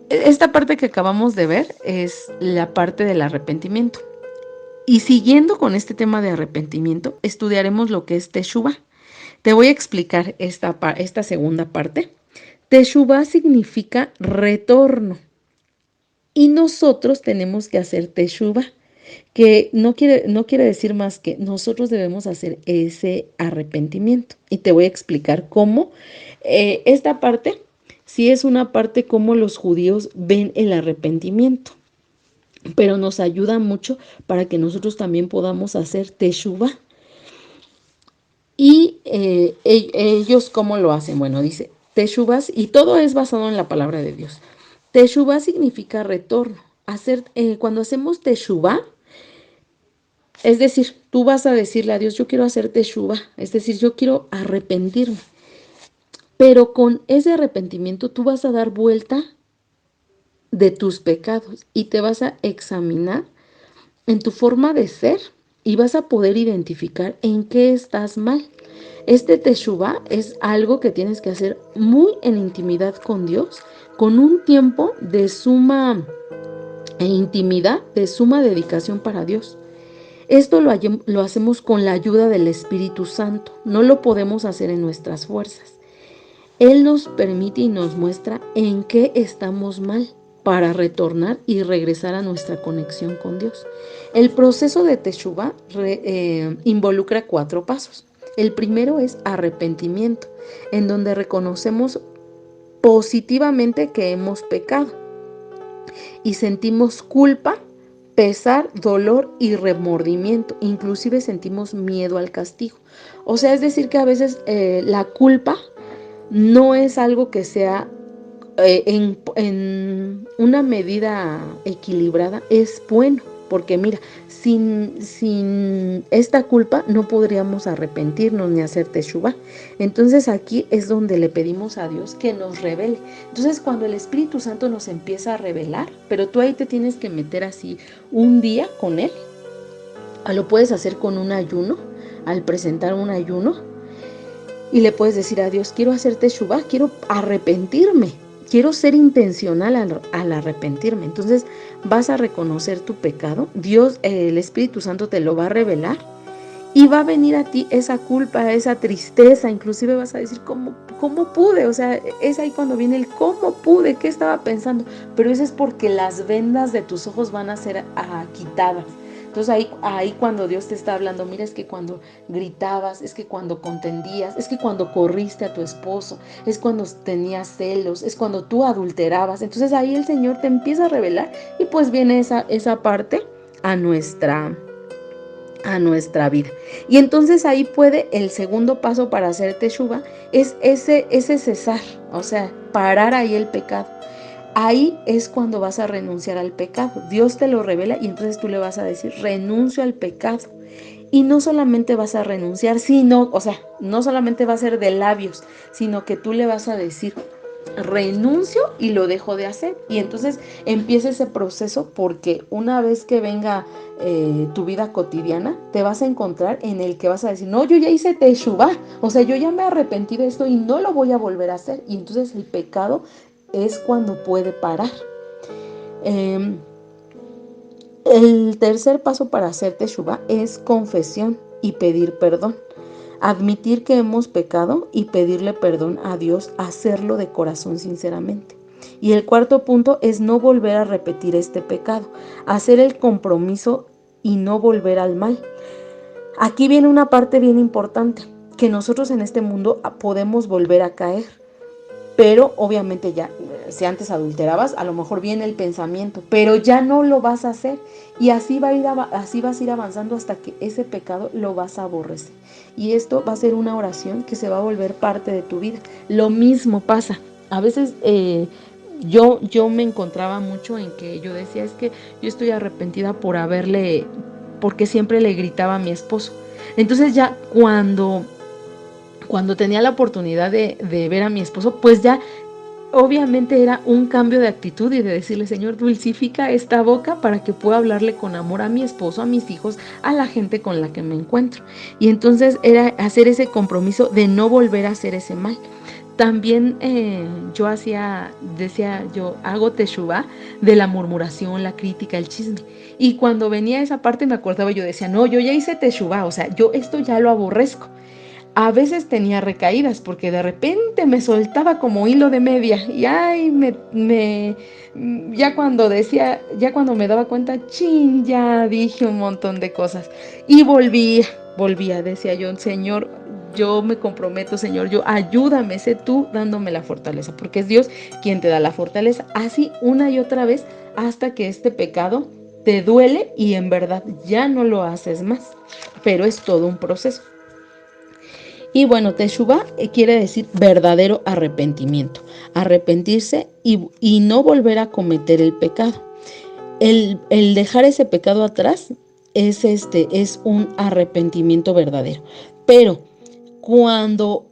Esta parte que acabamos de ver es la parte del arrepentimiento. Y siguiendo con este tema de arrepentimiento, estudiaremos lo que es Teshuvah. Te voy a explicar esta segunda parte. Teshuvah significa retorno. Y nosotros tenemos que hacer Teshuvah, que no quiere decir más que nosotros debemos hacer ese arrepentimiento. Y te voy a explicar cómo. Esta parte sí es una parte como los judíos ven el arrepentimiento, pero nos ayuda mucho para que nosotros también podamos hacer Teshuvah. Y ellos, ¿cómo lo hacen? Bueno, dice: Teshuvah, y todo es basado en la palabra de Dios. Teshuvah significa retorno. Cuando hacemos Teshuvah, es decir, tú vas a decirle a Dios, yo quiero hacer Teshuvah, es decir, yo quiero arrepentirme. Pero con ese arrepentimiento tú vas a dar vuelta de tus pecados y te vas a examinar en tu forma de ser y vas a poder identificar en qué estás mal. Este Teshuvah es algo que tienes que hacer muy en intimidad con Dios, con un tiempo de suma intimidad, de suma dedicación para Dios. Esto lo hacemos con la ayuda del Espíritu Santo, no lo podemos hacer en nuestras fuerzas. Él nos permite y nos muestra en qué estamos mal para retornar y regresar a nuestra conexión con Dios. El proceso de Teshuvah involucra 4 pasos. El primero es arrepentimiento, en donde reconocemos positivamente que hemos pecado y sentimos culpa, pesar, dolor y remordimiento. Inclusive sentimos miedo al castigo. O sea, es decir que a veces la culpa no es algo que sea en una medida equilibrada, es bueno, porque mira, sin esta culpa no podríamos arrepentirnos ni hacer Teshuvah. Entonces aquí es donde le pedimos a Dios que nos revele. Entonces cuando el Espíritu Santo nos empieza a revelar, pero tú ahí te tienes que meter así un día con Él, lo puedes hacer con un ayuno, al presentar un ayuno, y le puedes decir a Dios, quiero hacer Teshuvah, quiero arrepentirme, quiero ser intencional al arrepentirme. Entonces vas a reconocer tu pecado, Dios, el Espíritu Santo te lo va a revelar y va a venir a ti esa culpa, esa tristeza, inclusive vas a decir, ¿cómo pude? O sea, es ahí cuando viene el ¿cómo pude? ¿Qué estaba pensando? Pero eso es porque las vendas de tus ojos van a ser quitadas. Entonces ahí cuando Dios te está hablando, mira, es que cuando gritabas, es que cuando contendías, es que cuando corriste a tu esposo, es cuando tenías celos, es cuando tú adulterabas. Entonces ahí el Señor te empieza a revelar y pues viene esa parte a nuestra vida. Y entonces ahí puede, el segundo paso para hacer Teshuvah es ese cesar, o sea, parar ahí el pecado. Ahí es cuando vas a renunciar al pecado. Dios te lo revela y entonces tú le vas a decir, renuncio al pecado. Y no solamente vas a renunciar, no solamente va a ser de labios, sino que tú le vas a decir, renuncio y lo dejo de hacer. Y entonces empieza ese proceso, porque una vez que venga tu vida cotidiana, te vas a encontrar en el que vas a decir, no, yo ya hice Teshuvah, o sea, yo ya me arrepentí de esto y no lo voy a volver a hacer. Y entonces el pecado es cuando puede parar. El tercer paso para hacer Teshuvah es confesión y pedir perdón. Admitir que hemos pecado y pedirle perdón a Dios, hacerlo de corazón sinceramente. Y el cuarto punto es no volver a repetir este pecado, hacer el compromiso y no volver al mal. Aquí viene una parte bien importante, que nosotros en este mundo podemos volver a caer. Pero obviamente ya, si antes adulterabas, a lo mejor viene el pensamiento, pero ya no lo vas a hacer. Y así vas a ir avanzando hasta que ese pecado lo vas a aborrecer. Y esto va a ser una oración que se va a volver parte de tu vida. Lo mismo pasa. A veces yo me encontraba mucho en que yo decía, es que yo estoy arrepentida porque siempre le gritaba a mi esposo. Entonces ya cuando tenía la oportunidad de ver a mi esposo, pues ya obviamente era un cambio de actitud y de decirle, Señor, dulcifica esta boca para que pueda hablarle con amor a mi esposo, a mis hijos, a la gente con la que me encuentro. Y entonces era hacer ese compromiso de no volver a hacer ese mal. También yo hago Teshuvah de la murmuración, la crítica, el chisme. Y cuando venía esa parte me acordaba, yo decía, no, yo ya hice Teshuvah, o sea, yo esto ya lo aborrezco. A veces tenía recaídas porque de repente me soltaba como hilo de media y ya cuando me daba cuenta, ya dije un montón de cosas y volvía, decía yo, Señor, yo me comprometo, Señor, ayúdame, sé tú dándome la fortaleza, porque es Dios quien te da la fortaleza, así una y otra vez hasta que este pecado te duele y en verdad ya no lo haces más, pero es todo un proceso. Y bueno, Teshuvá quiere decir verdadero arrepentimiento, arrepentirse y no volver a cometer el pecado. El dejar ese pecado atrás es un arrepentimiento verdadero. Pero cuando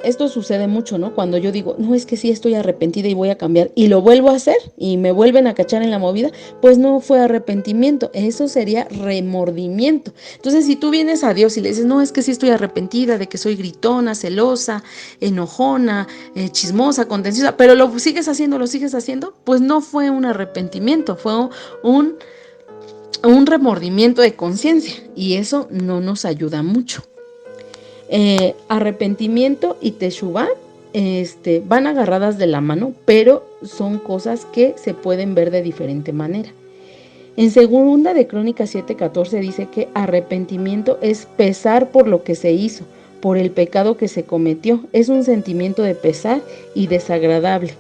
esto sucede mucho, ¿no? Cuando yo digo, no, es que sí estoy arrepentida y voy a cambiar, y lo vuelvo a hacer y me vuelven a cachar en la movida, pues no fue arrepentimiento, eso sería remordimiento. Entonces, si tú vienes a Dios y le dices, no, es que sí estoy arrepentida de que soy gritona, celosa, enojona, chismosa, contenciosa, pero lo sigues haciendo, pues no fue un arrepentimiento, fue un remordimiento de conciencia, y eso no nos ayuda mucho. Arrepentimiento y teshuvá van agarradas de la mano, pero son cosas que se pueden ver de diferente manera. En segunda de Crónicas 7:14 dice que arrepentimiento es pesar por lo que se hizo, por el pecado que se cometió. Es un sentimiento de pesar y desagradable,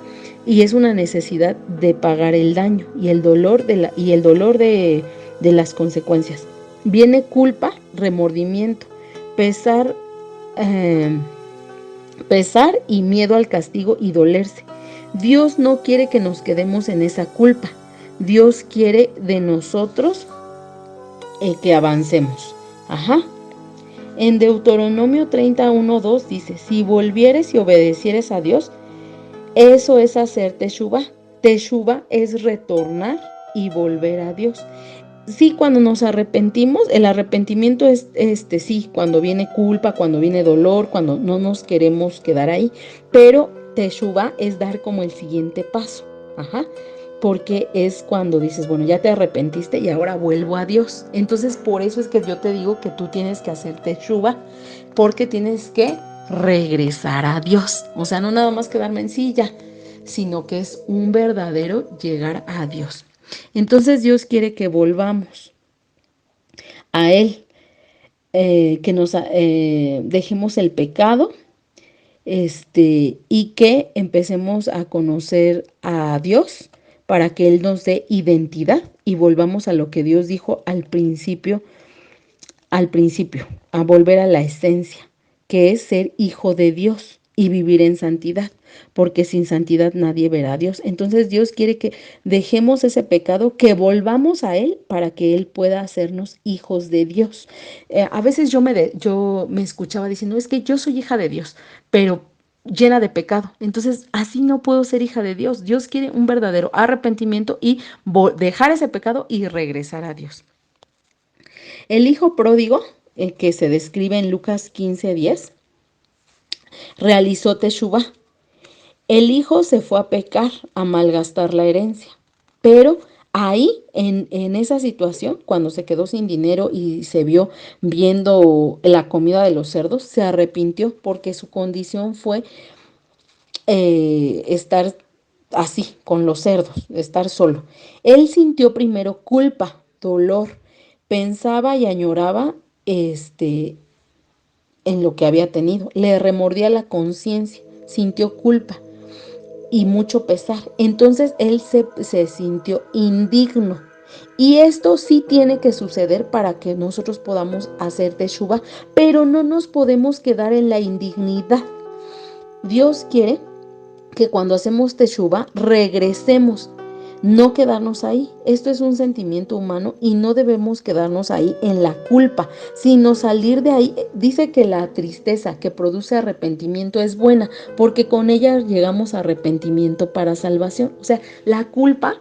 y es una necesidad de pagar el daño y el dolor de las consecuencias. Viene culpa, remordimiento, pesar y miedo al castigo y dolerse. Dios no quiere que nos quedemos en esa culpa. Dios quiere de nosotros que avancemos. En Deuteronomio 31:2 dice, si volvieres y obedecieres a Dios, eso es hacer teshuvá. Teshuvá es retornar y volver a Dios. Sí, cuando nos arrepentimos, el arrepentimiento es sí, cuando viene culpa, cuando viene dolor, cuando no nos queremos quedar ahí, pero teshuvá es dar como el siguiente paso, porque es cuando dices, bueno, ya te arrepentiste y ahora vuelvo a Dios. Entonces, por eso es que yo te digo que tú tienes que hacer teshuvá, porque tienes que regresar a Dios, o sea, no nada más quedarme en silla, sino que es un verdadero llegar a Dios. Entonces Dios quiere que volvamos a Él, que nos dejemos el pecado, y que empecemos a conocer a Dios para que Él nos dé identidad y volvamos a lo que Dios dijo al principio, a volver a la esencia, que es ser hijo de Dios y vivir en santidad, porque sin santidad nadie verá a Dios. Entonces Dios quiere que dejemos ese pecado, que volvamos a Él para que Él pueda hacernos hijos de Dios. A veces yo me escuchaba diciendo, es que yo soy hija de Dios, pero llena de pecado. Entonces, así no puedo ser hija de Dios. Dios quiere un verdadero arrepentimiento y dejar ese pecado y regresar a Dios. El hijo pródigo, que se describe en Lucas 15:10, realizó teshuvá. El hijo se fue a pecar, a malgastar la herencia, pero ahí, en esa situación, cuando se quedó sin dinero y se vio viendo la comida de los cerdos, se arrepintió porque su condición fue estar así, con los cerdos, estar solo. Él sintió primero culpa, dolor, pensaba y añoraba en lo que había tenido, le remordía la conciencia, sintió culpa y mucho pesar. Entonces él se sintió indigno. Y esto sí tiene que suceder para que nosotros podamos hacer teshuvá, pero no nos podemos quedar en la indignidad. Dios quiere que cuando hacemos teshuvá regresemos, no quedarnos ahí. Esto es un sentimiento humano y no debemos quedarnos ahí en la culpa, sino salir de ahí. Dice que la tristeza que produce arrepentimiento es buena, porque con ella llegamos a arrepentimiento para salvación. O sea, la culpa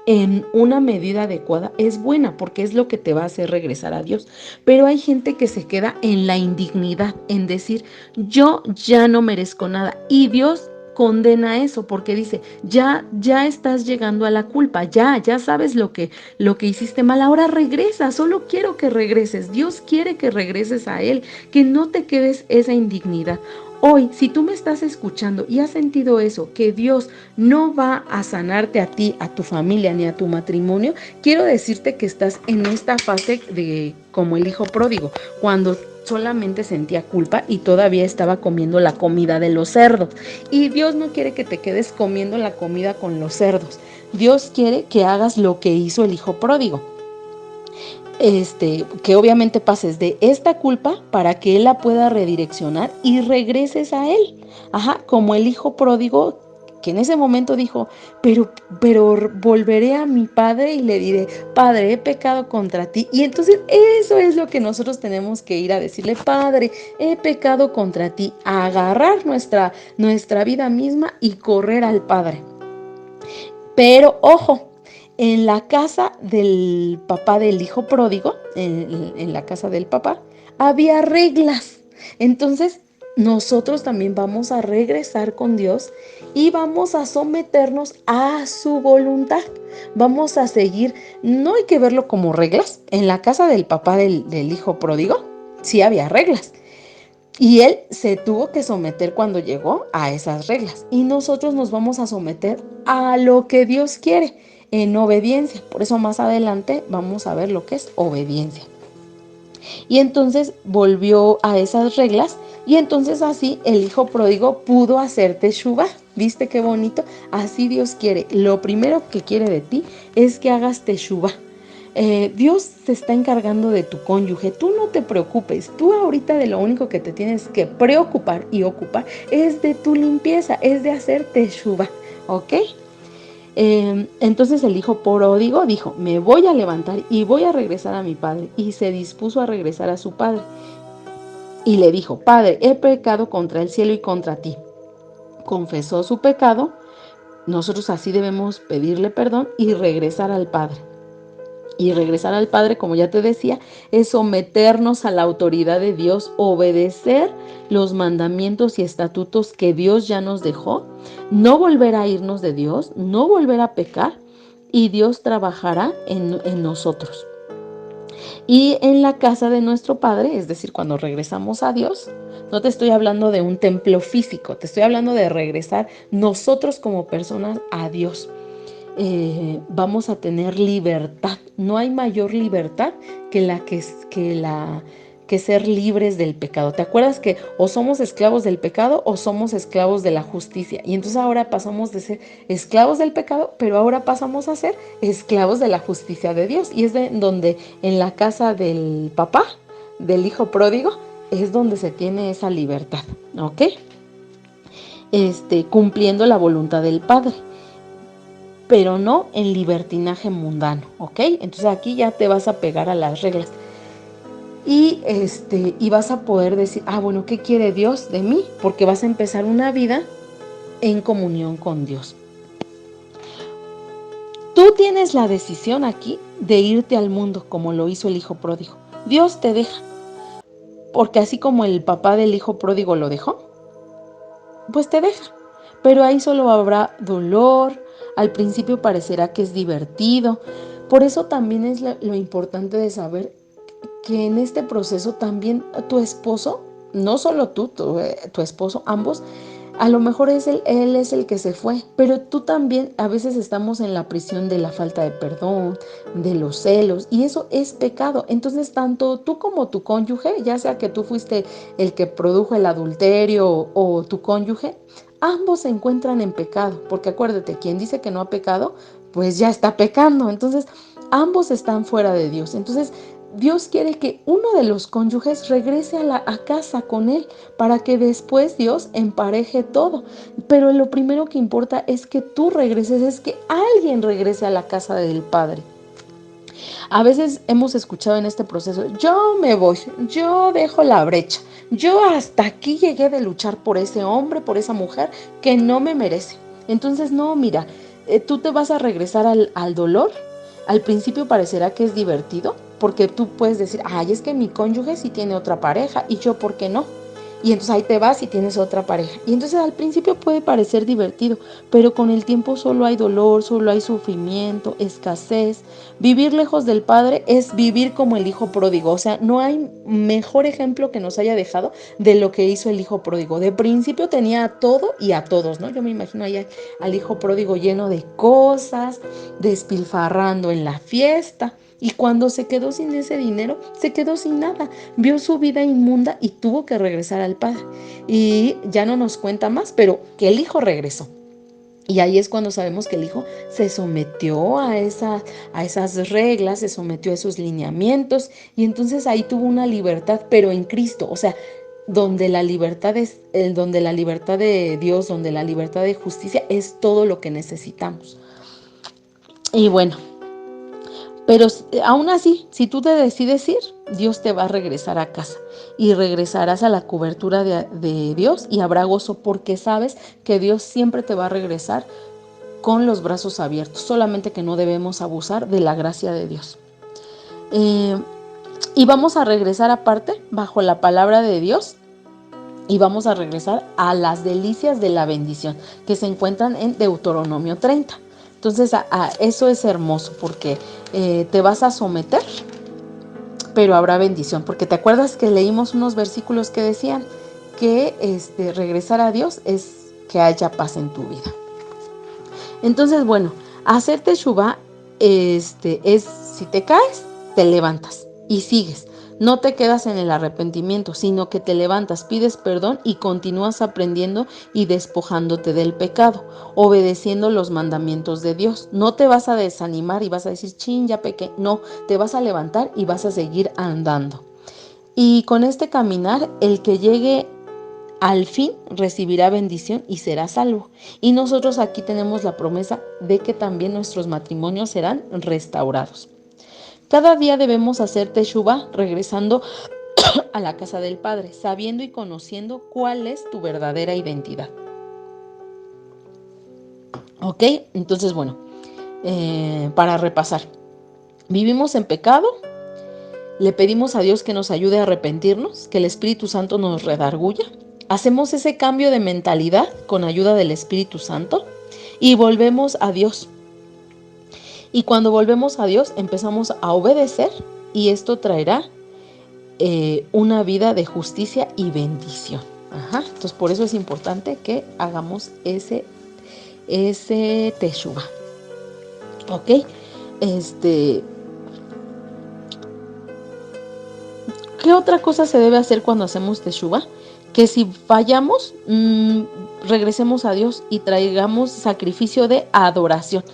en una medida adecuada es buena, porque es lo que te va a hacer regresar a Dios. Pero hay gente que se queda en la indignidad, en decir, yo ya no merezco nada, y Dios condena eso porque dice, ya estás llegando a la culpa, ya sabes lo que hiciste mal, ahora regresa, solo quiero que regreses. Dios quiere que regreses a Él, que no te quedes esa indignidad. Hoy, si tú me estás escuchando y has sentido eso, que Dios no va a sanarte a ti, a tu familia, ni a tu matrimonio, quiero decirte que estás en esta fase de como el hijo pródigo, cuando solamente sentía culpa y todavía estaba comiendo la comida de los cerdos. Y Dios no quiere que te quedes comiendo la comida con los cerdos. Dios quiere que hagas lo que hizo el hijo pródigo. que obviamente pases de esta culpa para que él la pueda redireccionar y regreses a él. Ajá, como el hijo pródigo que en ese momento dijo, pero volveré a mi padre y le diré, Padre, he pecado contra ti. Y entonces eso es lo que nosotros tenemos que ir a decirle, Padre, he pecado contra ti, a agarrar nuestra vida misma y correr al Padre. Pero ojo, en la casa del papá del hijo pródigo, en la casa del papá, había reglas. Entonces, nosotros también vamos a regresar con Dios y vamos a someternos a su voluntad. Vamos a seguir, no hay que verlo como reglas. En la casa del papá del hijo pródigo, sí había reglas. Y él se tuvo que someter cuando llegó a esas reglas. Y nosotros nos vamos a someter a lo que Dios quiere en obediencia. Por eso más adelante vamos a ver lo que es obediencia. Y entonces volvió a esas reglas y entonces así el hijo pródigo pudo hacer teshuvá. ¿Viste qué bonito? Así Dios quiere. Lo primero que quiere de ti es que hagas teshuvá. Dios se está encargando de tu cónyuge, tú no te preocupes, tú ahorita de lo único que te tienes que preocupar y ocupar es de tu limpieza, es de hacer teshuvá, ¿ok? Entonces el hijo pródigo dijo, me voy a levantar y voy a regresar a mi padre, y se dispuso a regresar a su padre. Y le dijo, Padre, he pecado contra el cielo y contra ti. Confesó su pecado, nosotros así debemos pedirle perdón y regresar al Padre. Y regresar al Padre, como ya te decía, es someternos a la autoridad de Dios, obedecer los mandamientos y estatutos que Dios ya nos dejó, no volver a irnos de Dios, no volver a pecar, y Dios trabajará en nosotros. Y en la casa de nuestro Padre, es decir, cuando regresamos a Dios, no te estoy hablando de un templo físico, te estoy hablando de regresar nosotros como personas a Dios. Vamos a tener libertad. No hay mayor libertad que ser libres del pecado. ¿Te acuerdas que o somos esclavos del pecado o somos esclavos de la justicia? Y entonces ahora pasamos de ser esclavos del pecado, pero ahora pasamos a ser esclavos de la justicia de Dios. Y es donde en la casa del papá, del hijo pródigo, es donde se tiene esa libertad, ¿ok? Cumpliendo la voluntad del Padre, pero no en libertinaje mundano, ¿ok? Entonces aquí ya te vas a pegar a las reglas. Y vas a poder decir, bueno, ¿qué quiere Dios de mí? Porque vas a empezar una vida en comunión con Dios. Tú tienes la decisión aquí de irte al mundo como lo hizo el hijo pródigo. Dios te deja, porque así como el papá del hijo pródigo lo dejó, pues te deja. Pero ahí solo habrá dolor, al principio parecerá que es divertido. Por eso también es lo importante de saber que en este proceso también tu esposo, no solo tú, tu esposo, ambos, a lo mejor él es el que se fue, pero tú también a veces estamos en la prisión de la falta de perdón, de los celos, y eso es pecado. Entonces tanto tú como tu cónyuge, ya sea que tú fuiste el que produjo el adulterio o tu cónyuge, ambos se encuentran en pecado, porque acuérdate, quien dice que no ha pecado, pues ya está pecando. Entonces ambos están fuera de Dios. Entonces Dios quiere que uno de los cónyuges regrese a casa con él para que después Dios empareje todo. Pero lo primero que importa es que tú regreses, es que alguien regrese a la casa del Padre. A veces hemos escuchado en este proceso, yo me voy, yo dejo la brecha, yo hasta aquí llegué de luchar por ese hombre, por esa mujer que no me merece. Entonces no, mira, tú te vas a regresar al dolor. Al principio parecerá que es divertido, porque tú puedes decir, es que mi cónyuge sí tiene otra pareja y yo, ¿por qué no? Y entonces ahí te vas y tienes otra pareja. Y entonces al principio puede parecer divertido, pero con el tiempo solo hay dolor, solo hay sufrimiento, escasez. Vivir lejos del Padre es vivir como el hijo pródigo. O sea, no hay mejor ejemplo que nos haya dejado de lo que hizo el hijo pródigo. De principio tenía a todo y a todos, ¿no? Yo me imagino ahí al hijo pródigo lleno de cosas, despilfarrando en la fiesta. Y cuando se quedó sin ese dinero, se quedó sin nada. Vio su vida inmunda y tuvo que regresar al Padre. Y ya no nos cuenta más, pero que el hijo regresó. Y ahí es cuando sabemos que el Hijo se sometió a esas reglas, se sometió a esos lineamientos, y entonces ahí tuvo una libertad, pero en Cristo, o sea, donde la libertad donde la libertad de Dios, donde la libertad de justicia es todo lo que necesitamos. Y bueno, pero aún así, si tú te decides ir, Dios te va a regresar a casa y regresarás a la cobertura de Dios, y habrá gozo porque sabes que Dios siempre te va a regresar con los brazos abiertos, solamente que no debemos abusar de la gracia de Dios. Y vamos a regresar aparte bajo la palabra de Dios, y vamos a regresar a las delicias de la bendición que se encuentran en Deuteronomio 30. Entonces eso es hermoso porque te vas a someter, pero habrá bendición, porque te acuerdas que leímos unos versículos que decían que regresar a Dios es que haya paz en tu vida. Entonces, bueno, hacer teshuvá es, si te caes, te levantas y sigues. No te quedas en el arrepentimiento, sino que te levantas, pides perdón y continúas aprendiendo y despojándote del pecado, obedeciendo los mandamientos de Dios. No te vas a desanimar y vas a decir, chin, ya pequé. No, te vas a levantar y vas a seguir andando. Y con este caminar, el que llegue al fin recibirá bendición y será salvo. Y nosotros aquí tenemos la promesa de que también nuestros matrimonios serán restaurados. Cada día debemos hacer teshuvá regresando a la casa del Padre, sabiendo y conociendo cuál es tu verdadera identidad. ¿Ok? Entonces, bueno, para repasar. Vivimos en pecado, le pedimos a Dios que nos ayude a arrepentirnos, que el Espíritu Santo nos redarguya. Hacemos ese cambio de mentalidad con ayuda del Espíritu Santo y volvemos a Dios. Y cuando volvemos a Dios empezamos a obedecer, y esto traerá una vida de justicia y bendición. Entonces por eso es importante que hagamos ese teshuvá. ¿Ok? ¿Qué otra cosa se debe hacer cuando hacemos teshuvá? Que si fallamos, regresemos a Dios y traigamos sacrificio de adoración.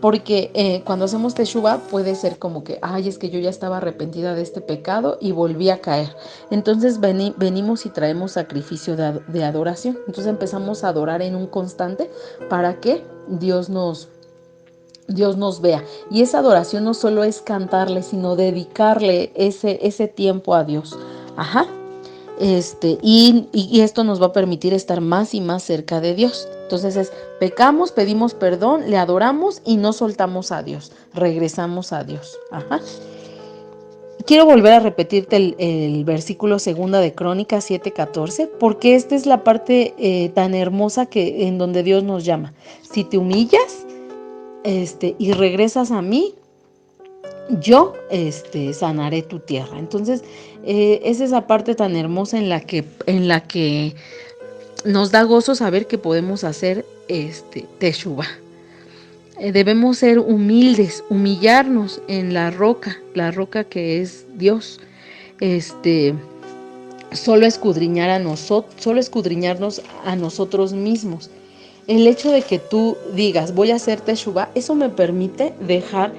Porque cuando hacemos teshuvá puede ser como que, ay, es que yo ya estaba arrepentida de este pecado y volví a caer. Entonces venimos y traemos sacrificio de adoración. Entonces empezamos a adorar en un constante para que Dios nos vea. Y esa adoración no solo es cantarle, sino dedicarle ese tiempo a Dios. Y esto nos va a permitir estar más y más cerca de Dios. Entonces pecamos, pedimos perdón, le adoramos y no soltamos a Dios, regresamos a Dios. Quiero volver a repetirte el versículo 2 de Crónicas 7:14, porque esta es la parte tan hermosa en donde Dios nos llama. Si te humillas y regresas a mí, yo sanaré tu tierra. Entonces es esa parte tan hermosa en la que nos da gozo saber que podemos hacer teshuvá. Debemos ser humildes, humillarnos en la roca que es Dios. Solo escudriñarnos a nosotros mismos. El hecho de que tú digas, voy a hacer teshuvá, eso me permite dejar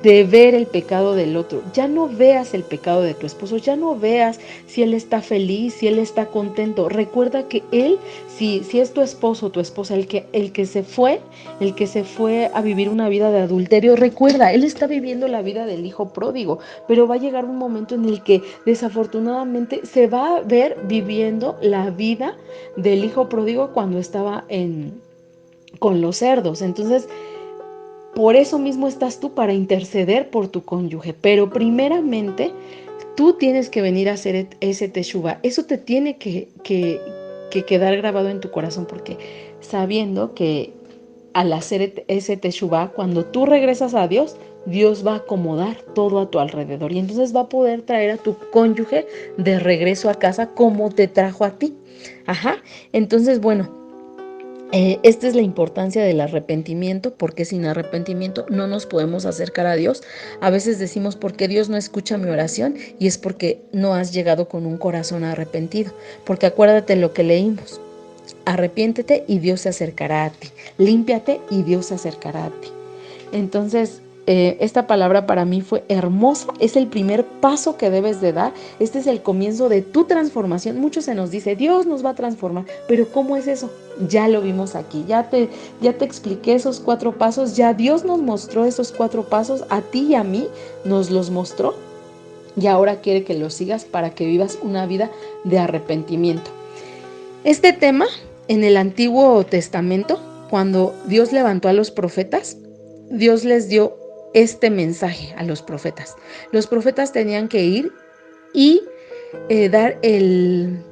de ver el pecado del otro. Ya no veas el pecado de tu esposo, ya no veas si él está feliz, si él está contento. Recuerda que él, si es tu esposo o tu esposa, el que se fue a vivir una vida de adulterio, recuerda, él está viviendo la vida del hijo pródigo, pero va a llegar un momento en el que desafortunadamente se va a ver viviendo la vida del hijo pródigo cuando estaba con los cerdos. Entonces, por eso mismo estás tú, para interceder por tu cónyuge. Pero primeramente, tú tienes que venir a hacer ese teshuvá. Eso te tiene que quedar grabado en tu corazón, porque sabiendo que al hacer ese teshuvá, cuando tú regresas a Dios, Dios va a acomodar todo a tu alrededor. Y entonces va a poder traer a tu cónyuge de regreso a casa como te trajo a ti. Entonces, bueno, esta es la importancia del arrepentimiento, porque sin arrepentimiento no nos podemos acercar a Dios. A veces decimos, ¿por qué Dios no escucha mi oración? Y es porque no has llegado con un corazón arrepentido. Porque acuérdate lo que leímos. arrepiéntete y Dios se acercará a ti. Límpiate y Dios se acercará a ti. Entonces, esta palabra para mí fue hermosa, es el primer paso que debes de dar, este es el comienzo de tu transformación. Mucho se nos dice, Dios nos va a transformar, pero ¿cómo es eso? Ya lo vimos aquí, ya te expliqué esos 4 pasos, ya Dios nos mostró esos 4 pasos, a ti y a mí nos los mostró y ahora quiere que los sigas para que vivas una vida de arrepentimiento. Este tema en el Antiguo Testamento, cuando Dios levantó a los profetas, Dios les dio este mensaje a los profetas. Los profetas tenían que ir y dar el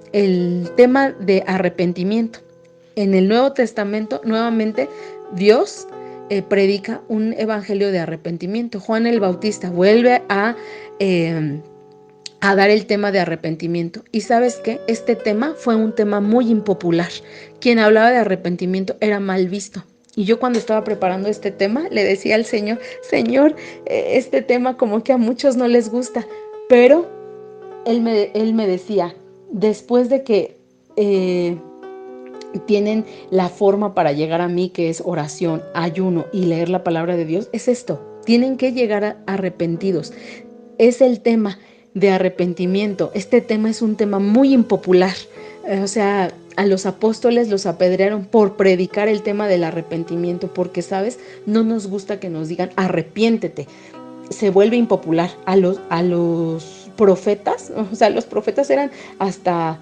tema de arrepentimiento. En el Nuevo Testamento, nuevamente, Dios predica un evangelio de arrepentimiento. Juan el Bautista vuelve a dar el tema de arrepentimiento. Y ¿sabes qué? Este tema fue un tema muy impopular. Quien hablaba de arrepentimiento era mal visto. Y yo cuando estaba preparando este tema le decía al Señor, este tema como que a muchos no les gusta, pero Él me decía, después de que tienen la forma para llegar a mí, que es oración, ayuno y leer la palabra de Dios, es esto, tienen que llegar arrepentidos. Es el tema de arrepentimiento. Este tema es un tema muy impopular. O sea, a los apóstoles los apedrearon por predicar el tema del arrepentimiento, porque, ¿sabes? No nos gusta que nos digan arrepiéntete. Se vuelve impopular. A los profetas, o sea, los profetas eran hasta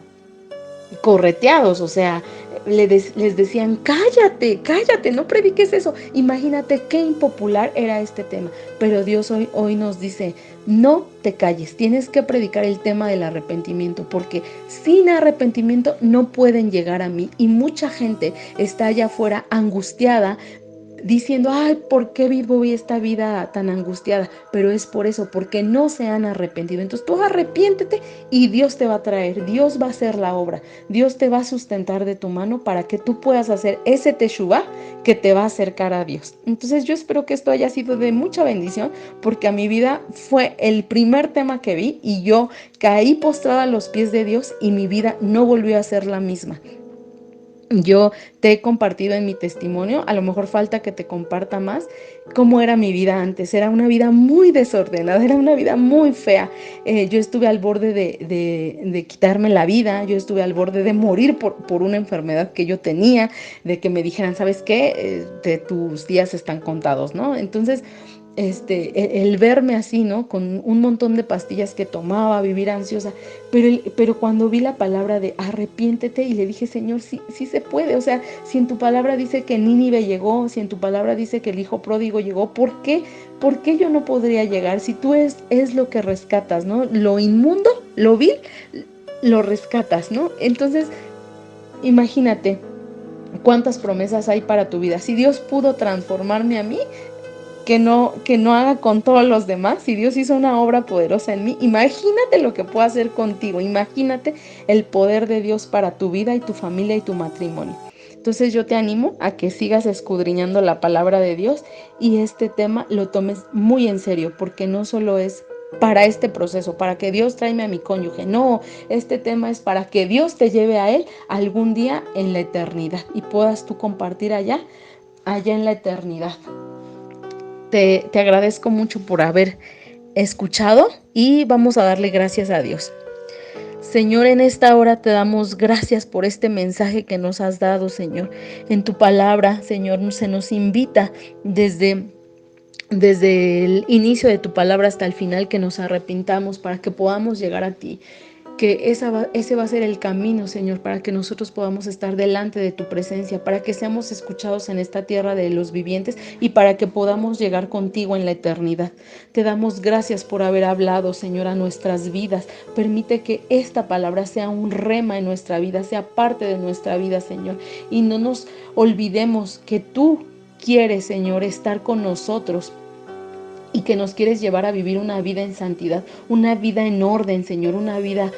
correteados, o sea, les decían, cállate, no prediques eso. Imagínate qué impopular era este tema. Pero Dios hoy nos dice, no te calles, tienes que predicar el tema del arrepentimiento, porque sin arrepentimiento no pueden llegar a mí. Y mucha gente está allá afuera angustiada, diciendo, ay, ¿por qué vivo esta vida tan angustiada? Pero es por eso, porque no se han arrepentido. Entonces tú arrepiéntete y Dios te va a traer, Dios va a hacer la obra, Dios te va a sustentar de tu mano para que tú puedas hacer ese teshuvá que te va a acercar a Dios. Entonces yo espero que esto haya sido de mucha bendición, porque a mi vida fue el primer tema que vi y yo caí postrada a los pies de Dios y mi vida no volvió a ser la misma. Yo te he compartido en mi testimonio, a lo mejor falta que te comparta más, cómo era mi vida antes. Era una vida muy desordenada, era una vida muy fea. Yo estuve al borde de quitarme la vida, yo estuve al borde de morir por una enfermedad que yo tenía, de que me dijeran, ¿sabes qué? Tus días están contados, ¿no? Entonces, el verme así, ¿no? Con un montón de pastillas que tomaba, vivir ansiosa, pero cuando vi la palabra de arrepiéntete y le dije, Señor, sí se puede, o sea, si en tu palabra dice que Nínive llegó, si en tu palabra dice que el hijo pródigo llegó, ¿por qué? ¿Por qué yo no podría llegar? Si tú es lo que rescatas, ¿no? Lo inmundo, lo vil, lo rescatas, ¿no? Entonces, imagínate cuántas promesas hay para tu vida. Si Dios pudo transformarme a mí, que no haga con todos los demás. Si Dios hizo una obra poderosa en mí, imagínate lo que puedo hacer contigo. Imagínate el poder de Dios para tu vida y tu familia y tu matrimonio. Entonces yo te animo a que sigas escudriñando la palabra de Dios y este tema lo tomes muy en serio, porque no solo es para este proceso, para que Dios tráeme a mi cónyuge. No, este tema es para que Dios te lleve a Él algún día en la eternidad y puedas tú compartir allá en la eternidad. Te agradezco mucho por haber escuchado y vamos a darle gracias a Dios. Señor, en esta hora te damos gracias por este mensaje que nos has dado, Señor. En tu palabra, Señor, se nos invita desde el inicio de tu palabra hasta el final que nos arrepintamos para que podamos llegar a ti. Que ese va a ser el camino, Señor, para que nosotros podamos estar delante de tu presencia, para que seamos escuchados en esta tierra de los vivientes y para que podamos llegar contigo en la eternidad. Te damos gracias por haber hablado, Señor, a nuestras vidas. Permite que esta palabra sea un rema en nuestra vida, sea parte de nuestra vida, Señor. Y no nos olvidemos que tú quieres, Señor, estar con nosotros y que nos quieres llevar a vivir una vida en santidad, una vida en orden, Señor, una vida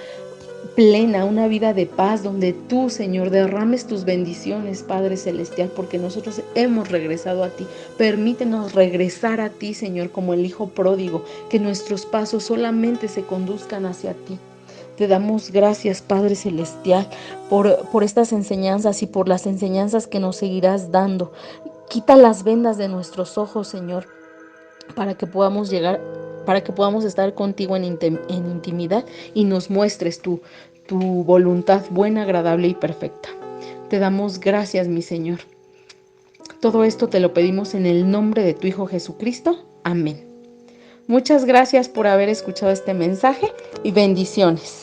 plena, una vida de paz, donde tú, Señor, derrames tus bendiciones, Padre Celestial, porque nosotros hemos regresado a ti. Permítenos regresar a ti, Señor, como el Hijo pródigo, que nuestros pasos solamente se conduzcan hacia ti. Te damos gracias, Padre Celestial, por estas enseñanzas y por las enseñanzas que nos seguirás dando. Quita las vendas de nuestros ojos, Señor, para que podamos para que podamos estar contigo en intimidad y nos muestres tu voluntad buena, agradable y perfecta. Te damos gracias, mi Señor. Todo esto te lo pedimos en el nombre de tu Hijo Jesucristo. Amén. Muchas gracias por haber escuchado este mensaje y bendiciones.